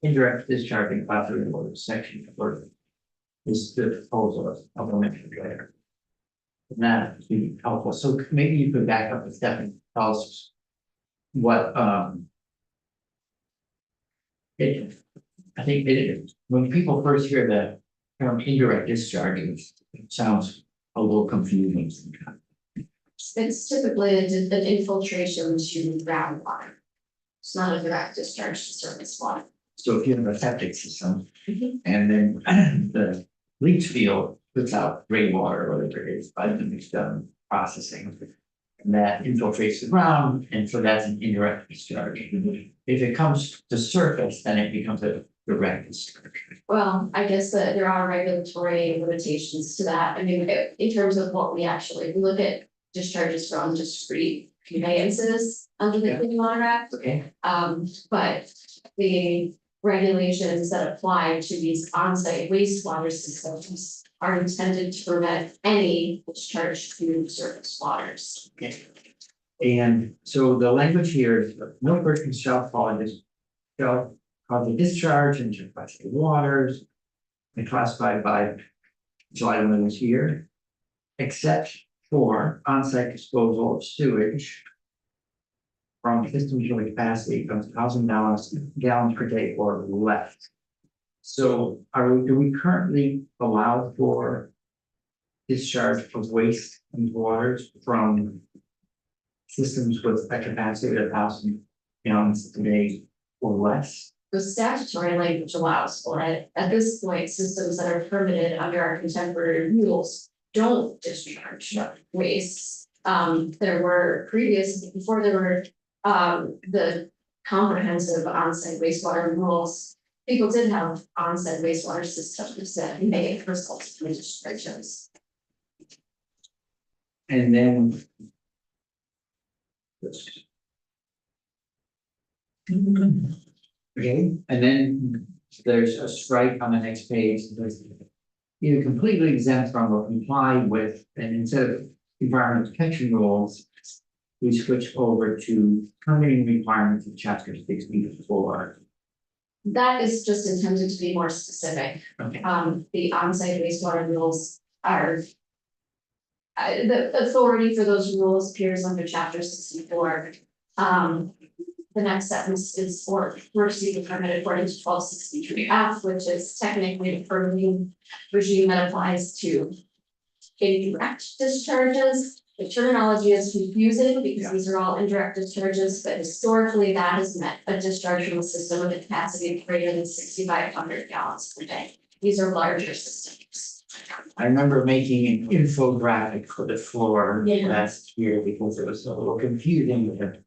indirect discharging classified water section for this the proposal of the mentioned later. And that would be helpful. So maybe you could back up a step and tell us what, I think when people first hear the term indirect discharges, it sounds a little confusing. It's typically an infiltration to groundwater. It's not a direct discharge to surface water. So if you have a septic system Mhm. and then the leach field puts out rainwater or whatever it is by the mixed processing. And that infiltrates the ground, and so that's an indirect discharge. If it comes to surface, then it becomes a direct discharge. Well, I guess that there are regulatory limitations to that. I mean, in terms of what we look at discharges from discrete conveyances under the Clean Water Act. Okay, But the regulations that apply to these on-site wastewater systems are intended to prevent any discharge to surface waters. and so the language here is no person shall cause a discharge into classified waters. And classified by July of this year. Except for on-site disposal of sewage. From systems with a capacity of 1,000 gallons per day or less. So do we currently allow for discharge of waste into waters from systems with a capacity of 1,000 gallons per day or less? The statutory language allows for it. At this point, systems that are permitted under our contemporary rules don't discharge waste. There were before there were the comprehensive on-site wastewater rules. People did have on-site wastewater systems that may result in discharges. And then. Okay, and then there's a strike on the next page, there's either completely exempt from or comply with, and instead of environmental protection rules. We switch over to permitting requirements of chapter 64. That is just intended to be more specific. Okay. The on-site wastewater rules are. The authority for those rules appears under chapter 64. The next sentence is for receiving permit according to 1263F, which is technically the permitting regime that applies to indirect discharges. The terminology is confusing because these are all indirect discharges, but historically that has meant a discharge from a system with a capacity of greater than 6,500 gallons per day. These are larger systems. I remember making an infographic for the floor Yeah. last year because it was a little confusing with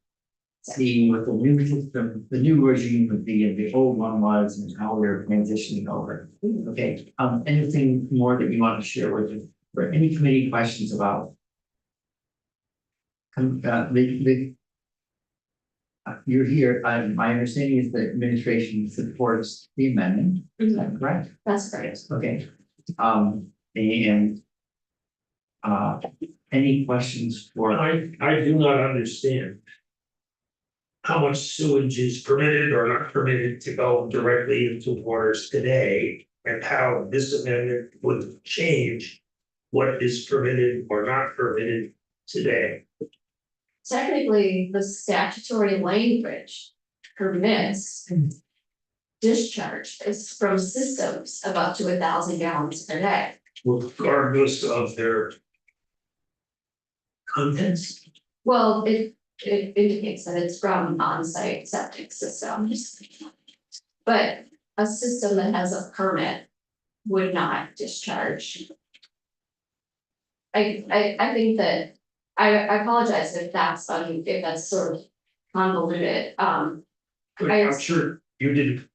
seeing what the new system, the new regime would be and the old one was and how we were transitioning over. Okay, anything more that you want to share with us, or any committee questions about? You're here, my understanding is that administration supports the amendment, is that correct? That's correct. Okay, and Any questions for? I do not understand. How much sewage is permitted or not permitted to go directly into waters today, and how this amendment would change. What is permitted or not permitted today. Technically, the statutory language permits discharge is from systems of up to 1,000 gallons per day. Regardless of their contents. Well, it indicates that it's from on-site septic systems. But a system that has a permit would not discharge. I think that, I apologize if that's sort of convoluted, I'm sure you didn't.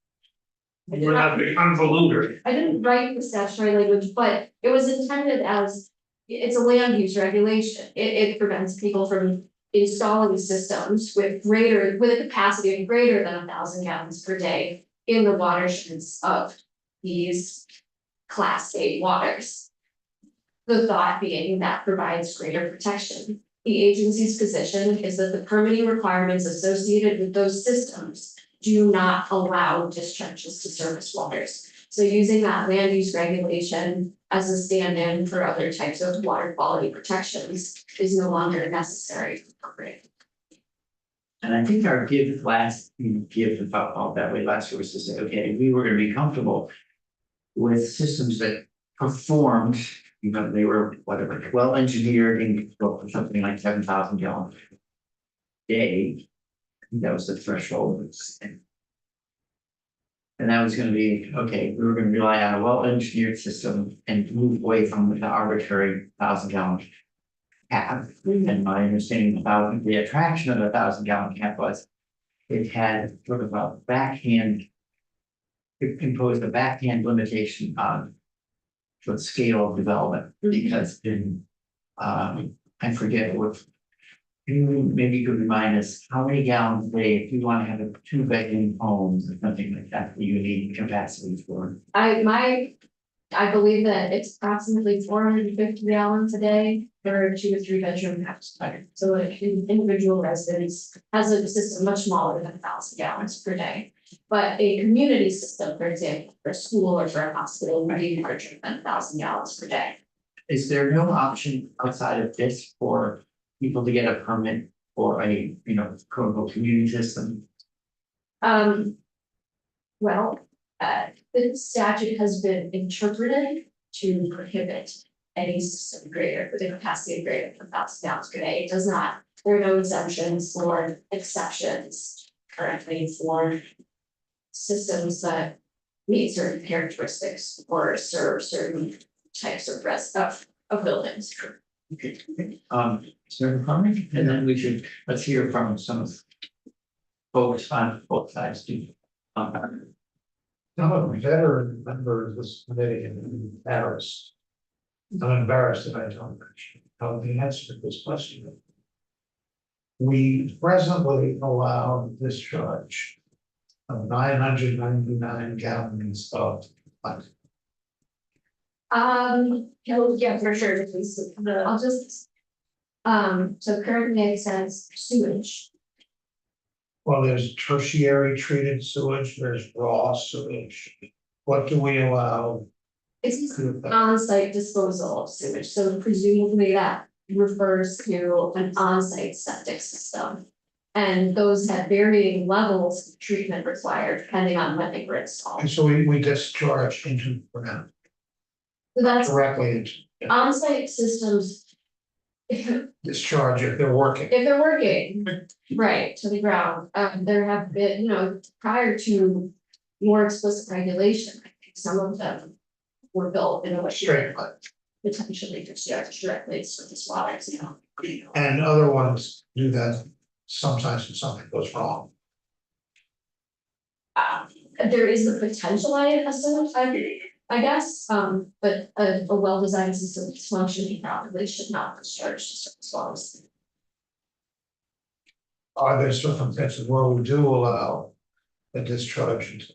We're not being convoluted. I didn't write the statutory language, but it was intended as, it's a land use regulation. It prevents people from installing systems with a capacity of greater than 1,000 gallons per day in the watersheds of these Class A waters. The thought being that provides greater protection. The agency's position is that the permitting requirements associated with those systems do not allow discharges to surface waters. So using that land use regulation as a stand-in for other types of water quality protections is no longer necessary. And I think our give about all that way last year was to say, okay, we were gonna be comfortable with systems that performed, they were whatever, well engineered and for something like 7,000 gallons a day. I think that was the threshold. And that was gonna be, okay, we were gonna rely on a well-engineered system and move away from the arbitrary 1,000 gallon cap. And my understanding about the attraction of the 1,000 gallon cap was it had sort of a backhand. It imposed a backhand limitation on the scale of development, because I forget what. Maybe you could remind us, how many gallons a day, if you want to have a 2-bedroom homes or something like that, you need capacity for? I believe that it's approximately 450 gallons a day for a 2 to 3 bedroom house. So an individual residence has a system much smaller than 1,000 gallons per day. But a community system, for example, for a school or for a hospital, would be larger than 1,000 gallons per day. Is there no option outside of this for people to get a permit for a, quote unquote community system? Well, the statute has been interpreted to prohibit any system greater with a capacity greater than 1,000 gallons per day. It does not, there are no exemptions or exceptions currently for systems that meet certain characteristics or serve certain types of buildings. Okay, Mr. McCormick, and then let's hear from some of folks on both sides too. I'm a veteran member of this committee and embarrassed. I'm embarrassed that I don't know the answer to this question. We presently allow discharge of 999 gallons of plastic. Yeah, for sure, I'll just. So currently it says sewage. Well, there's tertiary treated sewage, there's raw sewage. What do we allow? It's on-site disposal of sewage, so presumably that refers to an on-site septic system. And those have varying levels of treatment required depending on when they were installed. And so we discharge into the ground. So that's Directly into on-site systems. If discharge if they're working. they're working, right, to the ground, there have been, prior to more explicit regulation, I think some of them were built in a way Straight. that potentially discharge directly to surface waters, And other ones do that sometimes when something goes wrong. There is the potential, I assume, I guess, but a well-designed system that's functioning properly should not discharge to surface waters. Are there circumstances where we do allow a discharge into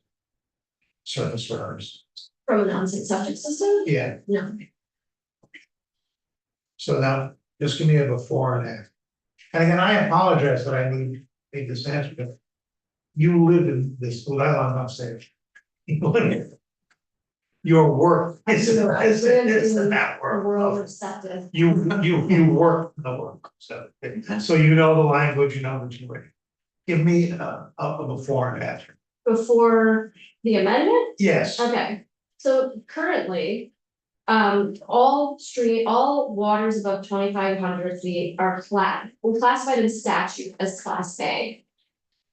surface waters? From an on-site septic system? Yeah, No, So now, just give me a before and after. And again, I apologize that I need this answer, but you live in this, well, I'm not saying. You live in your work is in that A work. world of septic. You work the work, so you know the language, you know the way. Give me a before and after. Before the amendment? Yes, Okay, so currently. All waters above 2,500 feet are we're classified in statute as class A.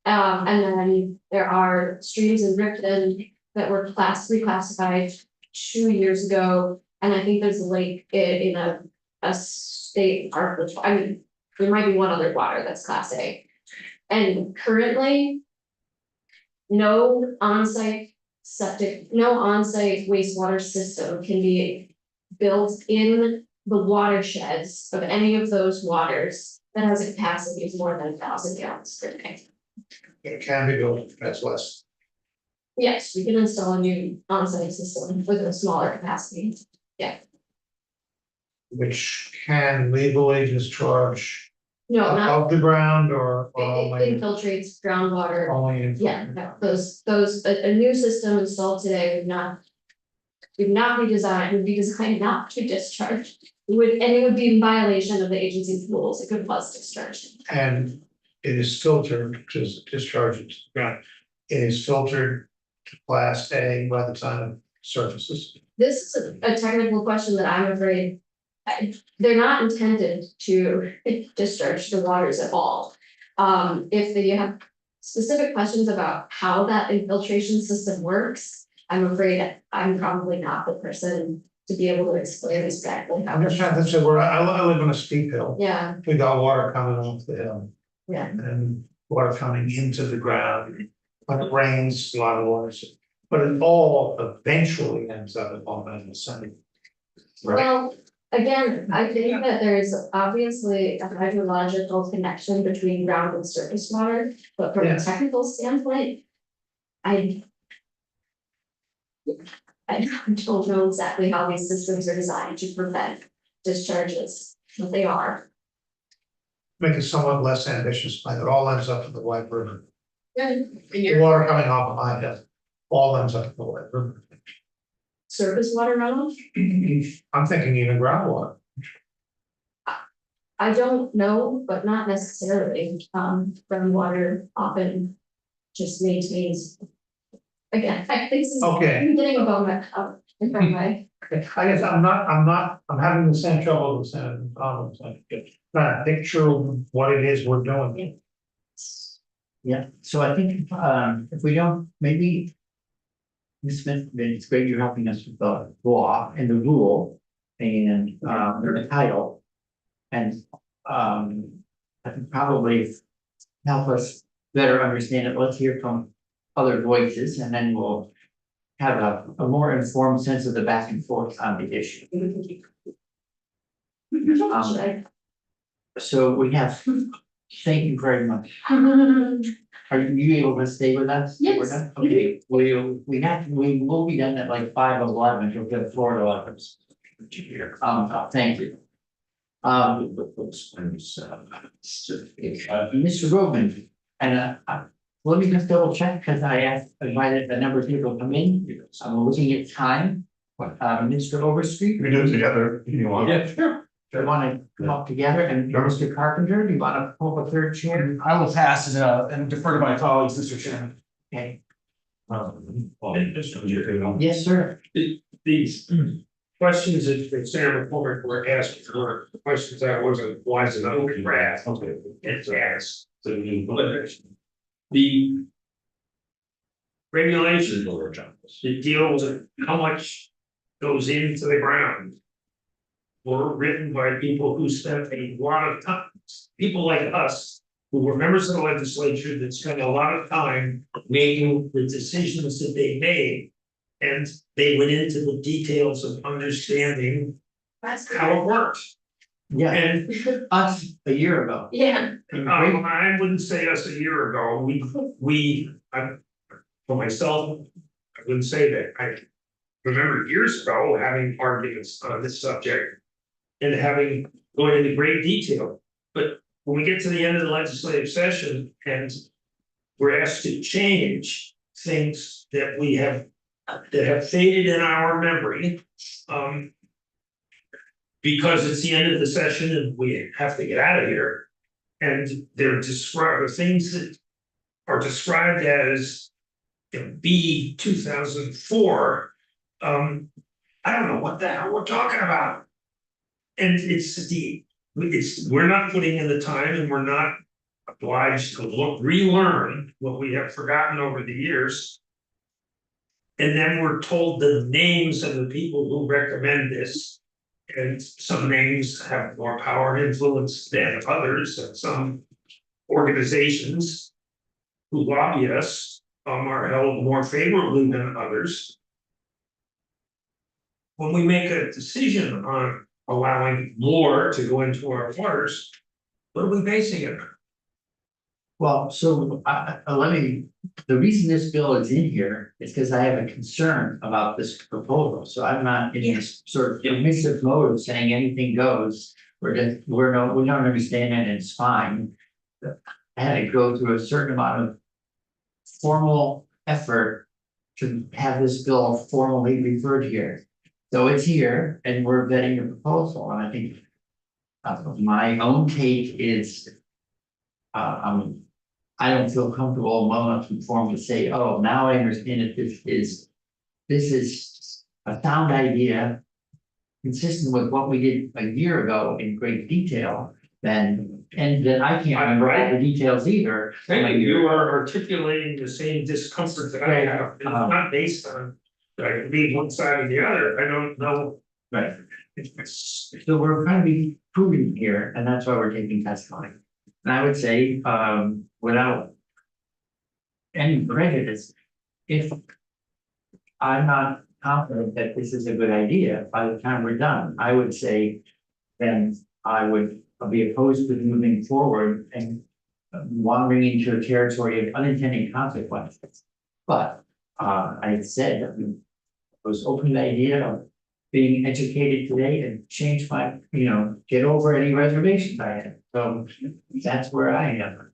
And then there are streams in Ripon that were reclassified 2 years ago. And I think there's a lake in a state park, which, I mean, there might be one other water that's class A. And currently. No on-site wastewater system can be built in the watersheds of any of those waters that has a capacity of more than 1,000 gallons per day. it can be built, that's less. Yes, we can install a new on-site system with a smaller capacity. Which can legally discharge No, not, above the ground or it only, infiltrates groundwater. only in. Yeah, no, a new system installed today would not be designed not to discharge. It would be in violation of the agency's rules, it could cause discharge. And it is filtered, just discharges. Right. It is filtered to class A by the time it surfaces. This is a technical question that I'm afraid. They're not intended to discharge the waters at all. If you have specific questions about how that infiltration system works, I'm afraid I'm probably not the person to be able to explain exactly how. I'm just trying to say, where I live on a steep hill, Yeah, we got water coming off the hill. yeah. And water coming into the ground. When it rains, a lot of water, but it all eventually ends up in Palm Island Center. Right, Well, again, I think that there's obviously a hydrological connection between ground and surface water, but from Yeah. a technical standpoint. I don't know exactly how these systems are designed to prevent discharges, but they are. make it somewhat less ambitious, but it all ends up in the White River. And The water coming off of my hill, all ends up in the White River. surface water runoff, I'm thinking even groundwater. I don't know, but not necessarily, groundwater often just maintains. Again, I think this is, Okay. I'm getting above my, in front of my. I guess I'm having the same trouble with Senator Collins, trying to picture what it is we're doing. Yeah, so I think, if we don't, maybe. Ms. Smith, it's great you're helping us with the law and the rule and, the title. And, I think probably help us better understand it. Let's hear from other voices and then we'll have a more informed sense of the back and forth on the issue. So we have, thank you very much. Are you able to stay with us? Yes. We're done? Okay, we will be done at like 5:11, you'll get Florida office. Thank you. Mr. Rogan, and let me just double check, because I invited a number of people to come in, I'm looking at time. Mr. Overstreet. We do it together, if you want. Yeah, sure. Do you want to come up together and Mr. Carpenter, do you want to pull a third chair? I will pass it and defer to my colleagues, Mr. Chairman. Okay, Yes. yes, sir. These questions that Senator McCormick were asking were questions I wasn't wise enough to ask. It's asked. The regulations that deal with how much goes into the ground were written by people who spent a lot of time, people like us, who were members of the legislature that spent a lot of time making the decisions that they made. And they went into the details of understanding how it works. Yeah, And us a year ago. Yeah, I wouldn't say us a year ago, for myself, I wouldn't say that. I remember years ago having arguments on this subject. And having going into great detail. But when we get to the end of the legislative session and we're asked to change things that we have, that have faded in our memory, because it's the end of the session and we have to get out of here. And they're described, things that are described as B 2004. I don't know what the hell we're talking about. And we're not putting in the time and we're not obliged to relearn what we have forgotten over the years. And then we're told the names of the people who recommend this. And some names have more power and influence than others, and some organizations who lobby us are held more favorably than others. When we make a decision on allowing more to go into our waters, what are we basing it on? Well, so the reason this bill is in here is because I have a concern about this proposal, so I'm not in this sort of emissive mode of saying anything goes. We don't understand it and it's fine. I had to go through a certain amount of formal effort to have this bill formally referred here. So it's here and we're vetting the proposal, and I think my own take is I don't feel comfortable well enough informed to say, oh, now I understand that this is a sound idea, consistent with what we did a year ago in great detail, and then I can't remember all the details either. Thank you, you are articulating the same discomfort that I have, it's not based on, that I can be one side or the other, I don't know. Right. So we're trying to be prudent here, and that's why we're taking testimony. And I would say, without any prejudice, if I'm not confident that this is a good idea, by the time we're done, I would say, then I would be opposed to moving forward and wandering into a territory of unintended consequences. But I said that I was open to the idea of being educated today and change my, get over any reservations I had. So that's where I am.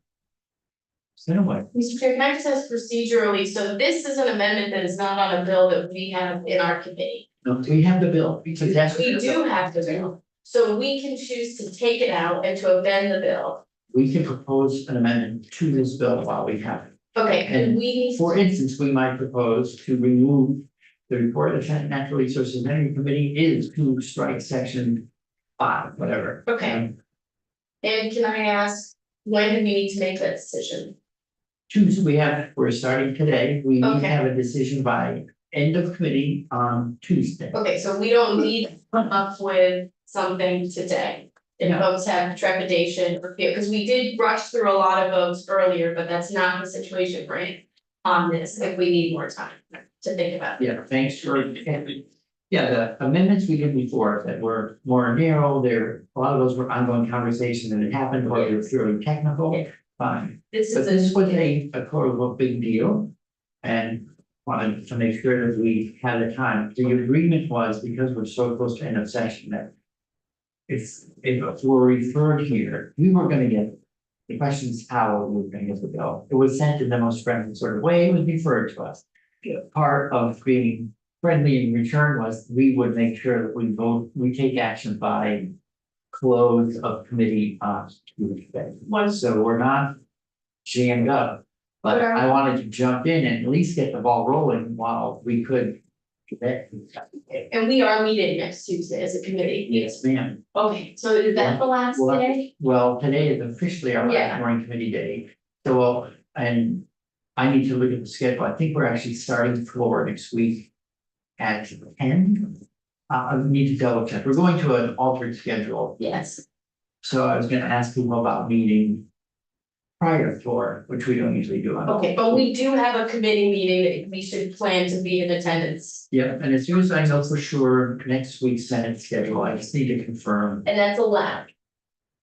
So anyway, Mr. Chair, can I just ask procedurally, so this is an amendment that is not on a bill that we have in our committee. no, we have the bill because that's. We do have the bill, so we can choose to take it out and to amend the bill. We can propose an amendment to this bill while we have it. Okay, and we need. For instance, we might propose to remove the report of the Natural Resources Energy Committee is to strike section 5, whatever. Okay. And can I ask, when do we need to make that decision? Tuesday, we're starting today. We need to Okay. have a decision by end of committee on Tuesday. Okay, so we don't need to come up with something today. If No. folks have trepidation or fear, because we did rush through a lot of votes earlier, but that's not the situation, right? On this, if we need more time to think about it. Yeah, thanks for. Yeah, the amendments we did before that were more narrow, a lot of those were ongoing conversations and it happened, or they were purely technical, Yeah. fine. This But is this was a quote unquote big deal. And wanted to make sure that we had the time. The agreement was because we're so close to end of session that. If we're referred here, we were gonna get, the question is how we were gonna get the bill. It was sent in the most friendly sort of way, it was referred to us. Part of being friendly in return was we would make sure that we take action by close of committee on Tuesday. So we're not jammed up, but I wanted to jump in and at least get the ball rolling while we could. And we are meeting next Tuesday as a committee. Yes, ma'am. Okay, so is that the last Well, day? Well, today is officially our Yeah. last morning committee day. So, and I need to look at the schedule. I think we're actually starting floor next week at 10. I need to double check. We're going to an altered schedule. Yes. So I was gonna ask people about meeting prior to floor, which we don't usually do. on Okay, but we do have a committee meeting that we should plan to be in attendance, Yeah, and as soon as I know for sure next week's Senate schedule, I just need to confirm. and that's allowed.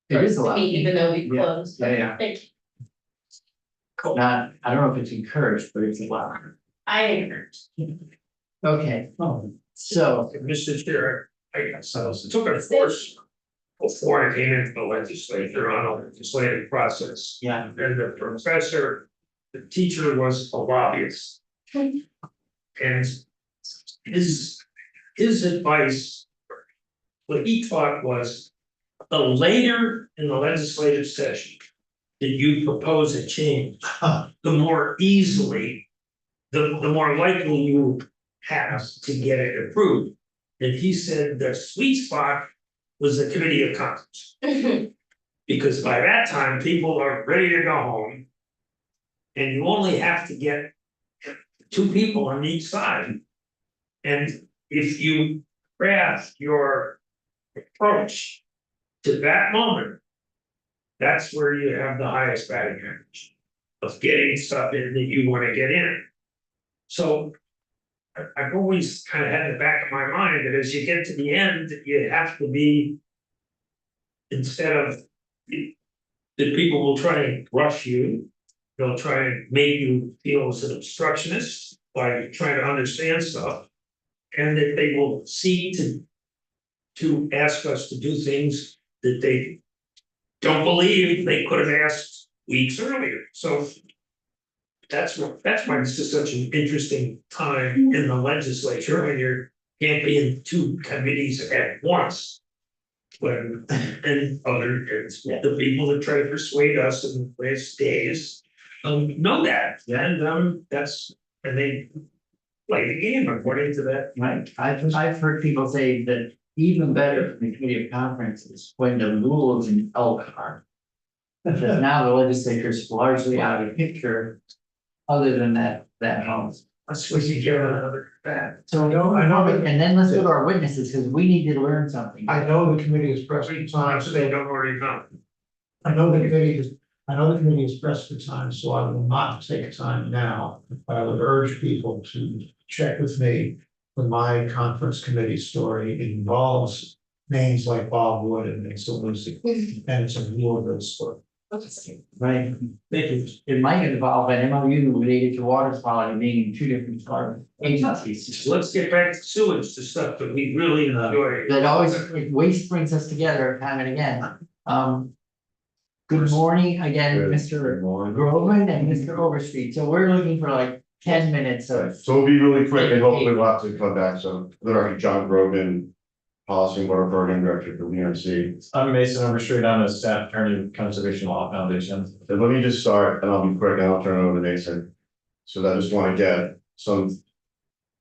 It is to allowed. meet, even though we Yeah. closed. Yeah. Thank you. Cool. Not, I don't know if it's encouraged, but it's allowed. I agree. Okay, so, Mr. Chair, I took a course before I came into the legislature on a legislative process. Yeah. And the professor, the teacher was a lobbyist. And his advice, what he taught was, the later in the legislative session that you propose a change, the more easily, the more likely you have to get it approved. And he said the sweet spot was the committee of conference. Because by that time, people are ready to go home. And you only have to get 2 people on each side. And if you craft your approach to that moment, that's where you have the highest batting average of getting stuff in that you want to get in. So I've always kind of had in the back of my mind that as you get to the end, you have to be, instead of that people will try and rush you, they'll try and make you feel as an obstructionist by trying to understand stuff. And that they will seek to ask us to do things that they don't believe they could have asked weeks earlier. So that's why it's just such an interesting time in the legislature when you're can't be in 2 committees at once. When and the people that try to persuade us in the last days know that. And and they play the game according to that. Right, I've heard people say that even better for the committee of conference is when the rules in Elkhart. Because now the legislature is largely out of the picture, other than that house. Let's switch each other another bad. So, I know that- and then let's go to our witnesses, because we need to learn something. I know the committee has pressed for time, So they don't already know. I know the committee has pressed for time, so I will not take time now. I would urge people to check with me when my conference committee story involves names like Bob Wood and Lisa Lucy. And it's a real good story. Right, Thank you. it might involve an MOU related to water quality being in 2 different agencies. Let's get back to sewage, to stuff that we really enjoy. That always, waste brings us together time and again. Good morning again, Mr. Groveman and Mr. Overstreet, so we're looking for like 10 minutes, so. So it'll be really quick and hopefully we'll have to come back. So, Director John Grogan, Policy and Water Program Director for VNC. I'm Mason Overstreet, I'm a staff attorney with Conservation Law Foundation. So let me just start and I'll be quick and I'll turn it over to Mason. So I just want to get some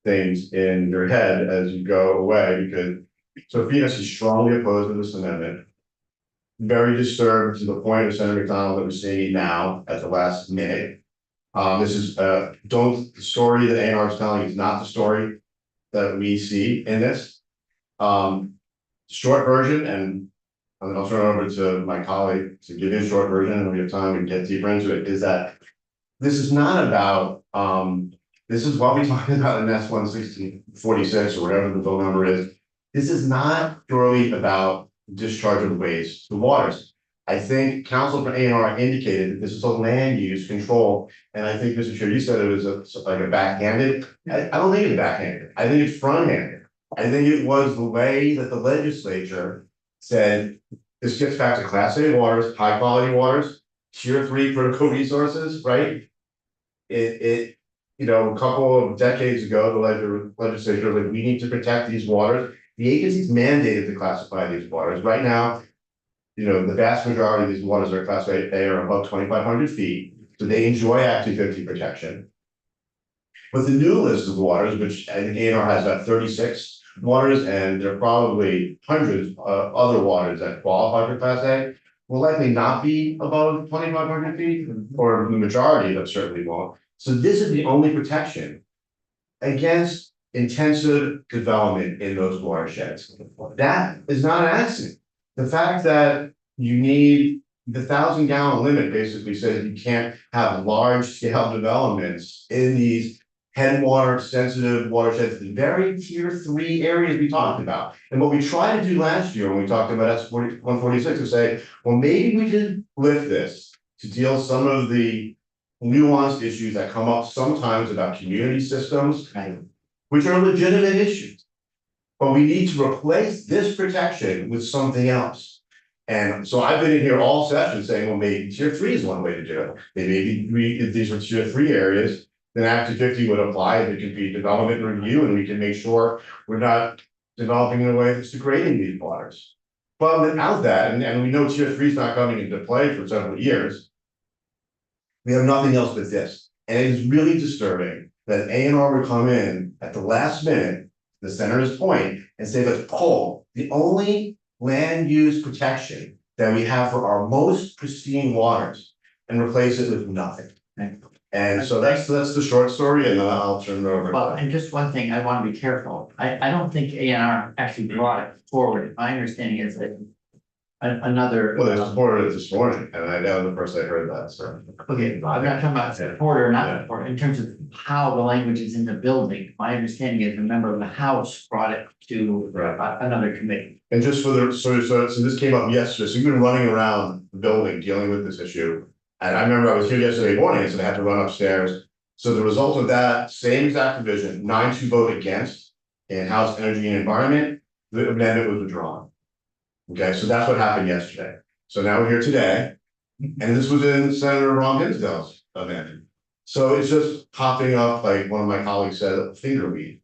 things in your head as you go away, because so VNC is strongly opposed to this amendment. Very disturbed to the point of Senator McDonald that we're seeing now at the last minute. This is the story that ANR is telling is not the story that we see in this. Short version, and I'll turn it over to my colleague to give you a short version, and we have time to get deeper into it, is that this is not about, this is what we talked about in S 11646 or whatever the bill number is. This is not purely about discharge of waste to waters. I think Council for ANR indicated that this is a land use control, and I think Mr. Chair, you said it was like a backhanded. I don't think it's backhanded. I think it's front-handed. I think it was the way that the legislature said, this gets back to Class A waters, high quality waters, Tier 3 critical resources, right? It you know, a couple of decades ago, the legislature was like, we need to protect these waters. The agencies mandated to classify these waters. Right now, you know, the vast majority of these waters are classified, they are above 2,500 feet, so they enjoy Act 250 protection. But the new list of waters, which I think ANR has about 36 waters, and there are probably hundreds of other waters that qualify for Class A, will likely not be above 2,500 feet, or the majority of them certainly won't. So this is the only protection against intensive development in those watersheds. That is not an accident. The fact that you need the 1,000-gallon limit basically says you can't have large scale developments in these headwater sensitive watersheds, the very Tier 3 areas we talked about. And what we tried to do last year when we talked about S 146 is say, well, maybe we could lift this to deal with some of the nuanced issues that come up sometimes about community systems, which are legitimate issues. But we need to replace this protection with something else. And so I've been in here all session saying, well, maybe tier 3 is one way to do it. Maybe if these were tier 3 areas, then Act 250 would apply, and it could be development review, and we can make sure we're not developing in a way that's degrading these waters. But without that, and we know tier 3 is not coming into play for several years. We have nothing else but this, and it is really disturbing that A&R would come in at the last minute, the senator's point, and say, let's pull the only land use protection that we have for our most pristine waters and replace it with nothing. And so that's the short story, and then I'll turn it over. Well, and just one thing, I want to be careful. I don't think A&R actually brought it forward. My understanding is that another. Well, they supported it this morning, and that was the first I heard that, so. Okay, I'm not talking about support or not support, in terms of how the language is in the building. My understanding is a member of the House brought it to another committee. And just for the, so this came up yesterday, so you've been running around the building dealing with this issue. And I remember I was here yesterday morning, so I had to run upstairs. So the result of that same exact division, 9-2 vote against in House Energy and Environment, the amendment was withdrawn. Okay, so that's what happened yesterday. So now we're here today, and this was in Senator Ron Hinsdale's amendment. So it's just popping up, like one of my colleagues said, finger weed.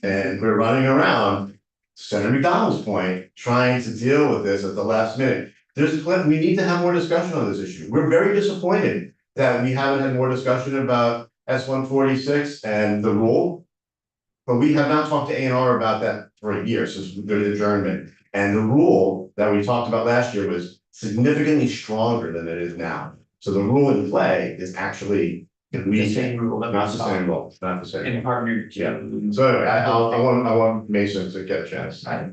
And we're running around, Senator McDonald's point, trying to deal with this at the last minute. We need to have more discussion on this issue. We're very disappointed that we haven't had more discussion about S-146 and the rule. But we have not talked to A&R about that for a year since the adjournment. And the rule that we talked about last year was significantly stronger than it is now. So the rule in play is actually The same rule that not the same rule, not the same. in partner. Yeah. So anyway, I want Mason to get a chance. Right,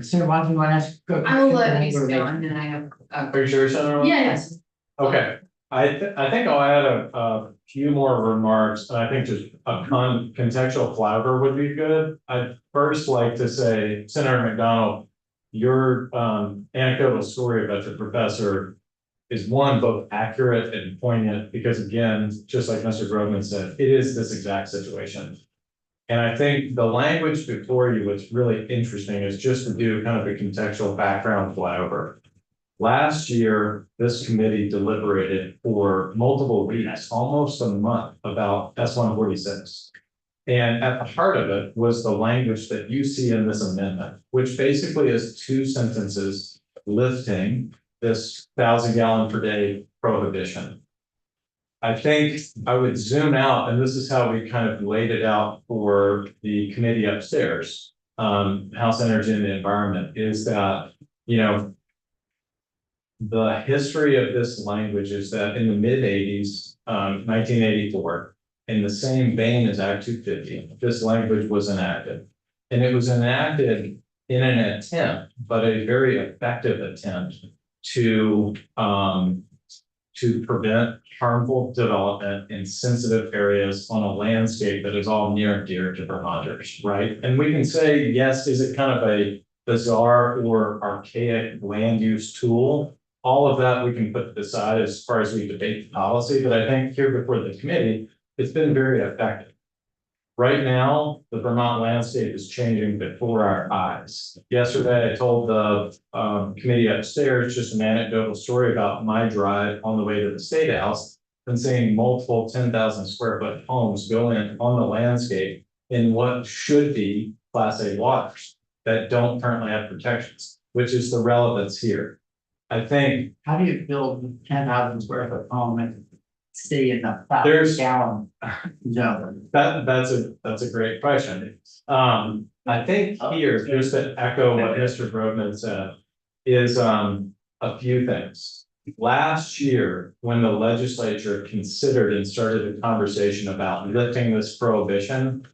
Senator Watson, you want to ask? I will let Mason go, and then I have. Are you sure, Senator? Yes. Okay, I think I'll add a few more remarks, and I think just a contextual flavor would be good. I'd first like to say, Senator McDonald, your anecdotal story about your professor is one, both accurate and poignant, because again, just like Mr. Groveman said, it is this exact situation. And I think the language before you, what's really interesting is just to do kind of a contextual background flyover. Last year, this committee deliberated for multiple weeks, almost a month, about S-146. And at the heart of it was the language that you see in this amendment, which basically is 2 sentences lifting this 1,000 gallon per day prohibition. I think I would zoom out, and this is how we kind of laid it out for the committee upstairs, House Energy and the Environment, is that, you know, the history of this language is that in the mid-80s, 1984, in the same vein as Act 250, this language was enacted. And it was enacted in an attempt, but a very effective attempt, to prevent harmful development in sensitive areas on a landscape that is all near and dear to Vermonters, right? And we can say, yes, is it kind of a bizarre or archaic land use tool? All of that we can put aside as far as we debate the policy, but I think here before the committee, it's been very effective. Right now, the Vermont landscape is changing before our eyes. Yesterday, I told the committee upstairs just an anecdotal story about my drive on the way to the State House and seeing multiple 10,000 square foot homes go in on the landscape in what should be Class A waters that don't currently have protections, which is the relevance here. I think. How do you build 10,000 square foot home and stay in the 1,000 There's- gallon zone? That's a great question. I think here, just to echo what Mr. Groveman said, is a few things. Last year, when the legislature considered and started a conversation about lifting this prohibition,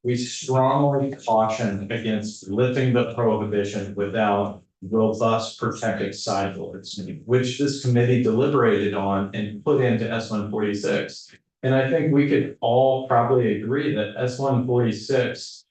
we strongly cautioned against lifting the prohibition without robust protective sidewalks, which this committee deliberated on and put into S-146. And I think we could all probably agree that S-146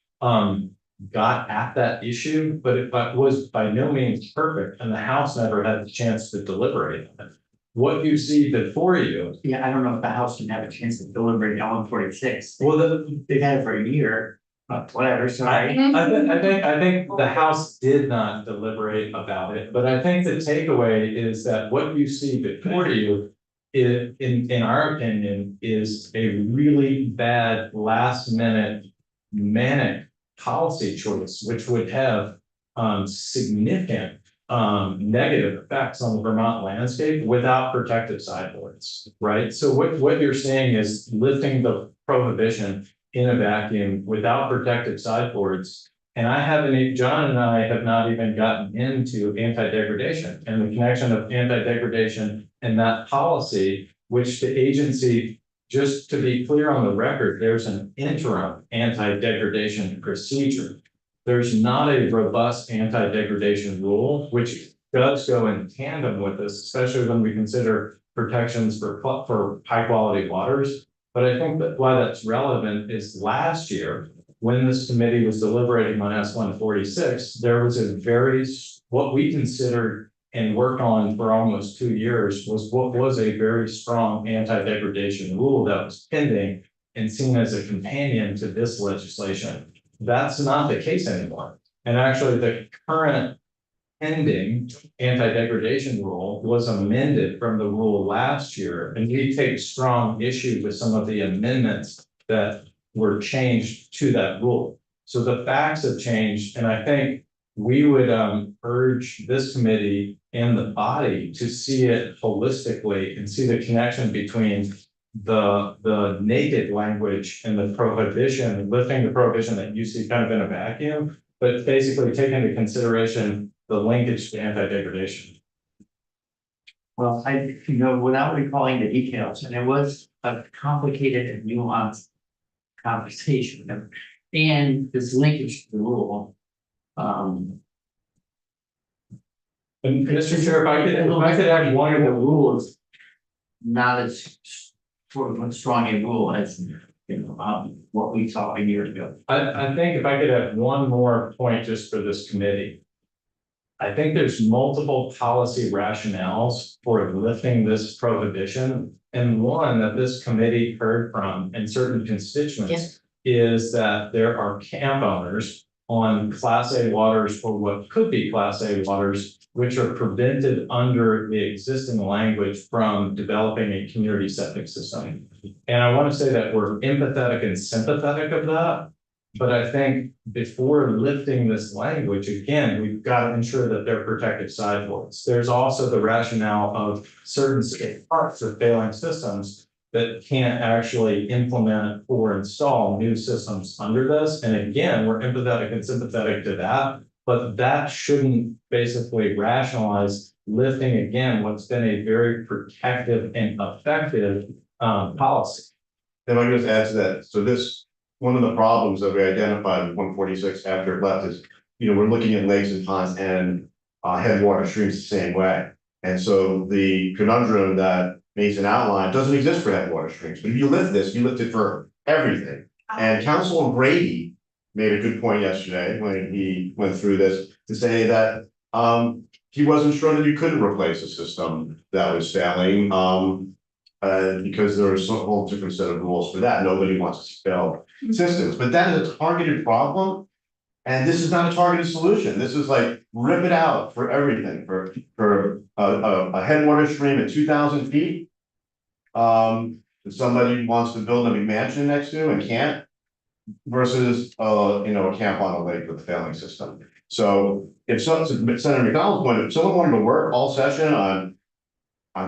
got at that issue, but it was by no means perfect, and the House never had the chance to deliberate on it. What you see before you. Yeah, I don't know if the House can have a chance to deliberate on 146. Well, They've had it for a year. Whatever, sorry. I think the House did not deliberate about it, but I think the takeaway is that what you see before you. In our opinion, is a really bad last minute manic policy choice, which would have significant negative effects on the Vermont landscape without protective sideboards, right? So what you're saying is lifting the prohibition in a vacuum without protective sideboards. And John and I have not even gotten into anti-degradation and the connection of anti-degradation and that policy, which the agency, just to be clear on the record, there's an interim anti-degradation procedure. There's not a robust anti-degradation rule, which does go in tandem with this, especially when we consider protections for high quality waters. But I think that why that's relevant is last year, when this committee was deliberating on S-146, there was what we considered and worked on for almost 2 years was what was a very strong anti-degradation rule that was pending and seen as a companion to this legislation. That's not the case anymore. And actually the current pending anti-degradation rule was amended from the rule last year. And we take strong issue with some of the amendments that were changed to that rule. So the facts have changed, and I think we would urge this committee and the body to see it holistically and see the connection between the naked language and the prohibition, lifting the prohibition that you see kind of in a vacuum, but basically take into consideration the linkage to anti-degradation. Well, without recalling the details, and it was a complicated and nuanced conversation, and this linkage to the rule. And Mr. Chair, if I could add one of the rules. Not as sort of strong a rule as, what we saw a year ago. I think if I could have one more point just for this committee. I think there's multiple policy rationales for lifting this prohibition. And one that this committee heard from and certain constituents is that there are camp owners on Class A waters or what could be Class A waters, which are prevented under the existing language from developing a community septic system. And I want to say that we're empathetic and sympathetic of that. But I think before lifting this language, again, we've got to ensure that they're protective sideboards. There's also the rationale of certain state parks or failing systems that can't actually implement or install new systems under this. And again, we're empathetic and sympathetic to that, but that shouldn't basically rationalize lifting again what's been a very protective and effective policy. If I could just add to that, so one of the problems that we identified with 146 after it left is, we're looking at lakes and ponds and headwater streams the same way. And so the conundrum that Mason outlined doesn't exist for headwater streams, but if you lift this, you lift it for everything. And Councilman Brady made a good point yesterday when he went through this to say that he wasn't sure that you couldn't replace a system that was failing. Because there was a whole different set of rules for that. Nobody wants to fail systems, but that is a targeted problem. And this is not a targeted solution. This is like rip it out for everything, for a headwater stream at 2,000 feet. That somebody wants to build a McMansion next to and can't, versus a camp on a lake with a failing system. So if Senator McDonald's point, if someone wanted to work all session on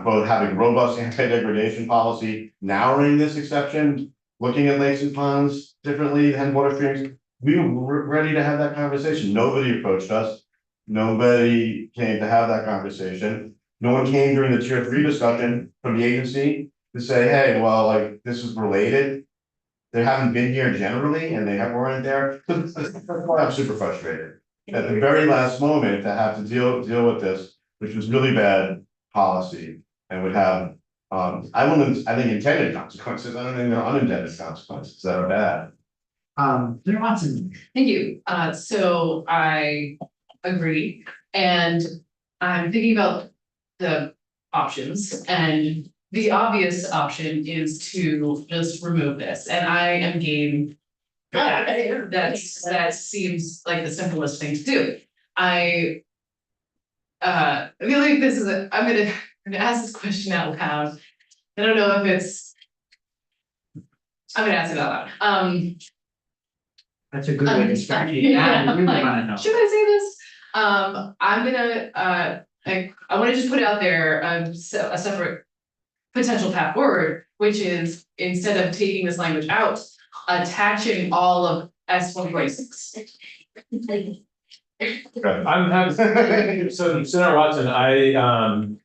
both having robust anti-degradation policy, narrowing this exception, looking at lakes and ponds differently than water streams, we were ready to have that conversation. Nobody approached us. Nobody came to have that conversation. No one came during the tier 3 discussion from the agency to say, hey, well, like this is related. They haven't been here generally and they weren't there. So that's why I'm super frustrated. At the very last moment to have to deal with this, which was really bad policy and would have I think intended consequences. I don't think they're unintended consequences that are bad. Thank you. So I agree. And I'm thinking about the options, and the obvious option is to just remove this. And I am game That seems like the simplest thing to do. I feel like this is I'm gonna ask this question out loud. I don't know if it's. I'm gonna ask it out loud. That's a good way to start. Yeah, I really like, wanna know. should I say this? I'm gonna, I wanna just put out there, a separate potential path forward, which is instead of taking this language out, attaching all of S146. I'm happy, so Senator Watson,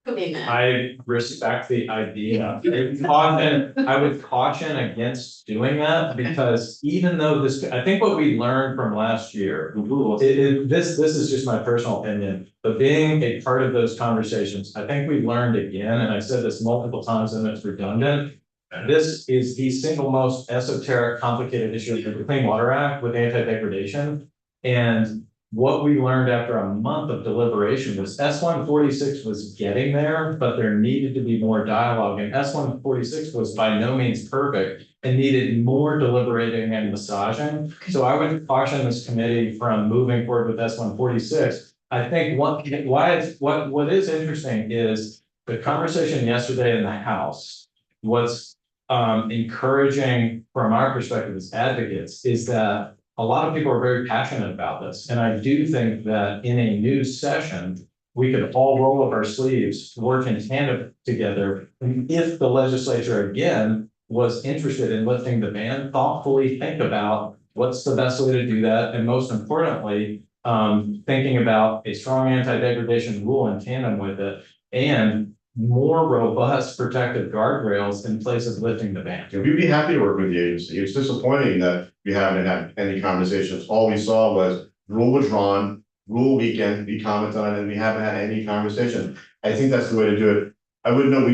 Put me in that. I respect the idea. I would caution against doing that because even though I think what we learned from last year. This is just my personal opinion, but being a part of those conversations, I think we learned again, and I've said this multiple times and it's redundant. This is the single most esoteric, complicated issue of the Clean Water Act with anti-degradation. And what we learned after a month of deliberation was S146 was getting there, but there needed to be more dialogue. And S146 was by no means perfect and needed more deliberating and massaging. So I would caution this committee from moving forward with S146. I think what is interesting is the conversation yesterday in the House was encouraging from our perspective as advocates is that a lot of people are very passionate about this. And I do think that in a new session, we could all roll up our sleeves, work in tandem together. If the legislature again was interested in lifting the ban, thoughtfully think about what's the best way to do that. And most importantly, thinking about a strong anti-degradation rule in tandem with it and more robust protective guardrails in place of lifting the ban. We'd be happy to work with the agency. It's disappointing that we haven't had any conversations. All we saw was rule was drawn, rule weekend, we commented on it, and we haven't had any conversation. I think that's the way to do it. I wouldn't know, we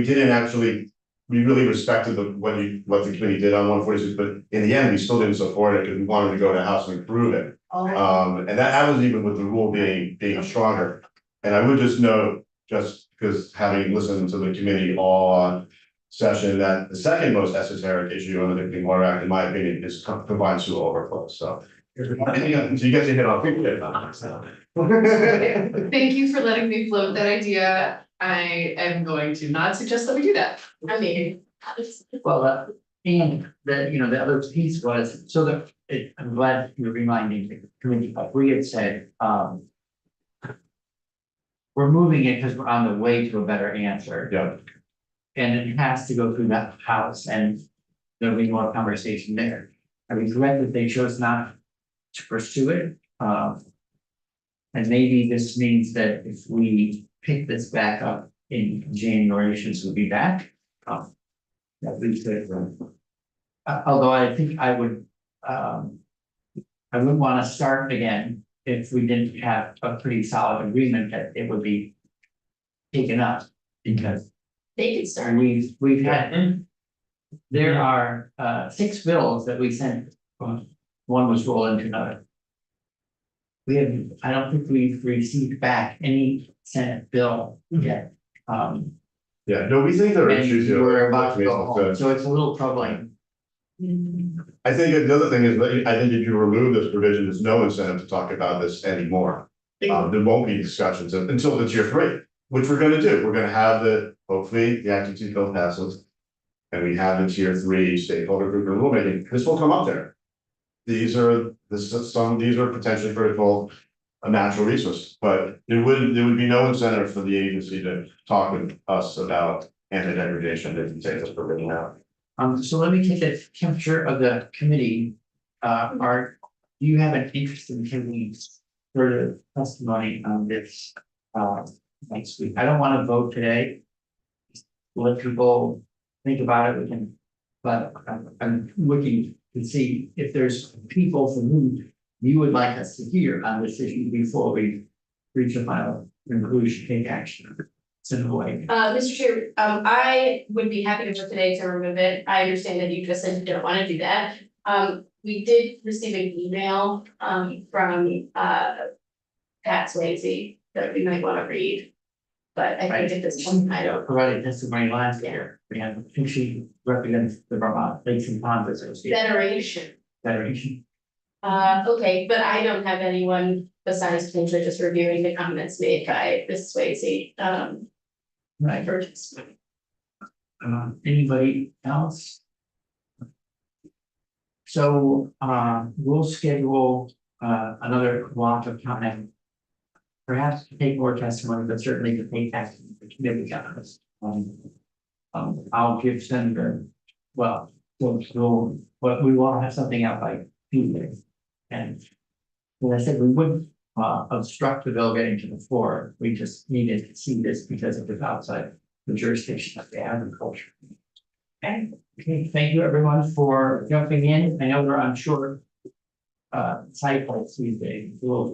really respected what the committee did on 146, but in the end, we still didn't support it because we wanted to go to the House and approve it. And that was even with the rule being stronger. And I would just note, just because having listened to the committee all on session, that the second most esoteric issue under the Clean Water Act, in my opinion, is combined sewer overflow. So you get to hit on Thank you for letting me float that idea. I am going to not suggest that we do that. I mean. Well, and the other piece was, so I'm glad you're reminding the committee, like we had said, we're moving it because we're on the way to a better answer. Yeah. And it has to go through that House and there'll be more conversation there. I regret that they chose not to pursue it. And maybe this means that if we pick this back up in January, since we'll be back. That we could, although I think I wouldn't want to start again if we didn't have a pretty solid agreement that it would be taken up, because They could start. we've had, there are 6 bills that we sent, one was rolled into another. I don't think we've received back any Senate bill yet. Yeah, no, we think there are And issues here. we're about to go home, so it's a little troubling. I think the other thing is that I think if you remove this provision, there's no incentive to talk about this anymore. There won't be discussions until the tier 3, which we're gonna do. We're gonna have hopefully the Act 2 bill passes. And we have the tier 3 stakeholder group rulemaking. This will come up there. These are potentially critical natural resources, but there would be no incentive for the agency to talk with us about anti-degradation if you take this provision out. So let me take the temperature of the committee. Art, do you have an interest in giving further testimony on this next week? I don't want to vote today. Let people think about it. We can, but I'm looking to see if there's people from whom you would like us to hear on this issue before we reach a final conclusion, take action. It's in a way. Mr. Chair, I would be happy to vote today to remove it. I understand that you just said you don't want to do that. We did receive an email, from, Pat Swayze that we might want to read. But I think at this point, I don't. Provided testimony last year. I think she represents the Vermont Lakes and Ponds Association. Federation. Federation. Okay, but I don't have anyone besides potentially just reviewing the comments made by Ms. Swayze, Right. Burgess. Anybody else? So, we'll schedule, another block of time. Perhaps to take more testimony, but certainly to take action, the committee comments. I'll give Senator, well, but we will have something out by Tuesday. And as I said, we wouldn't, obstruct the bill getting to the floor. We just needed to see this because it was outside the jurisdiction of the agriculture. Okay, thank you everyone for jumping in. I know we're on short cycles these days. We'll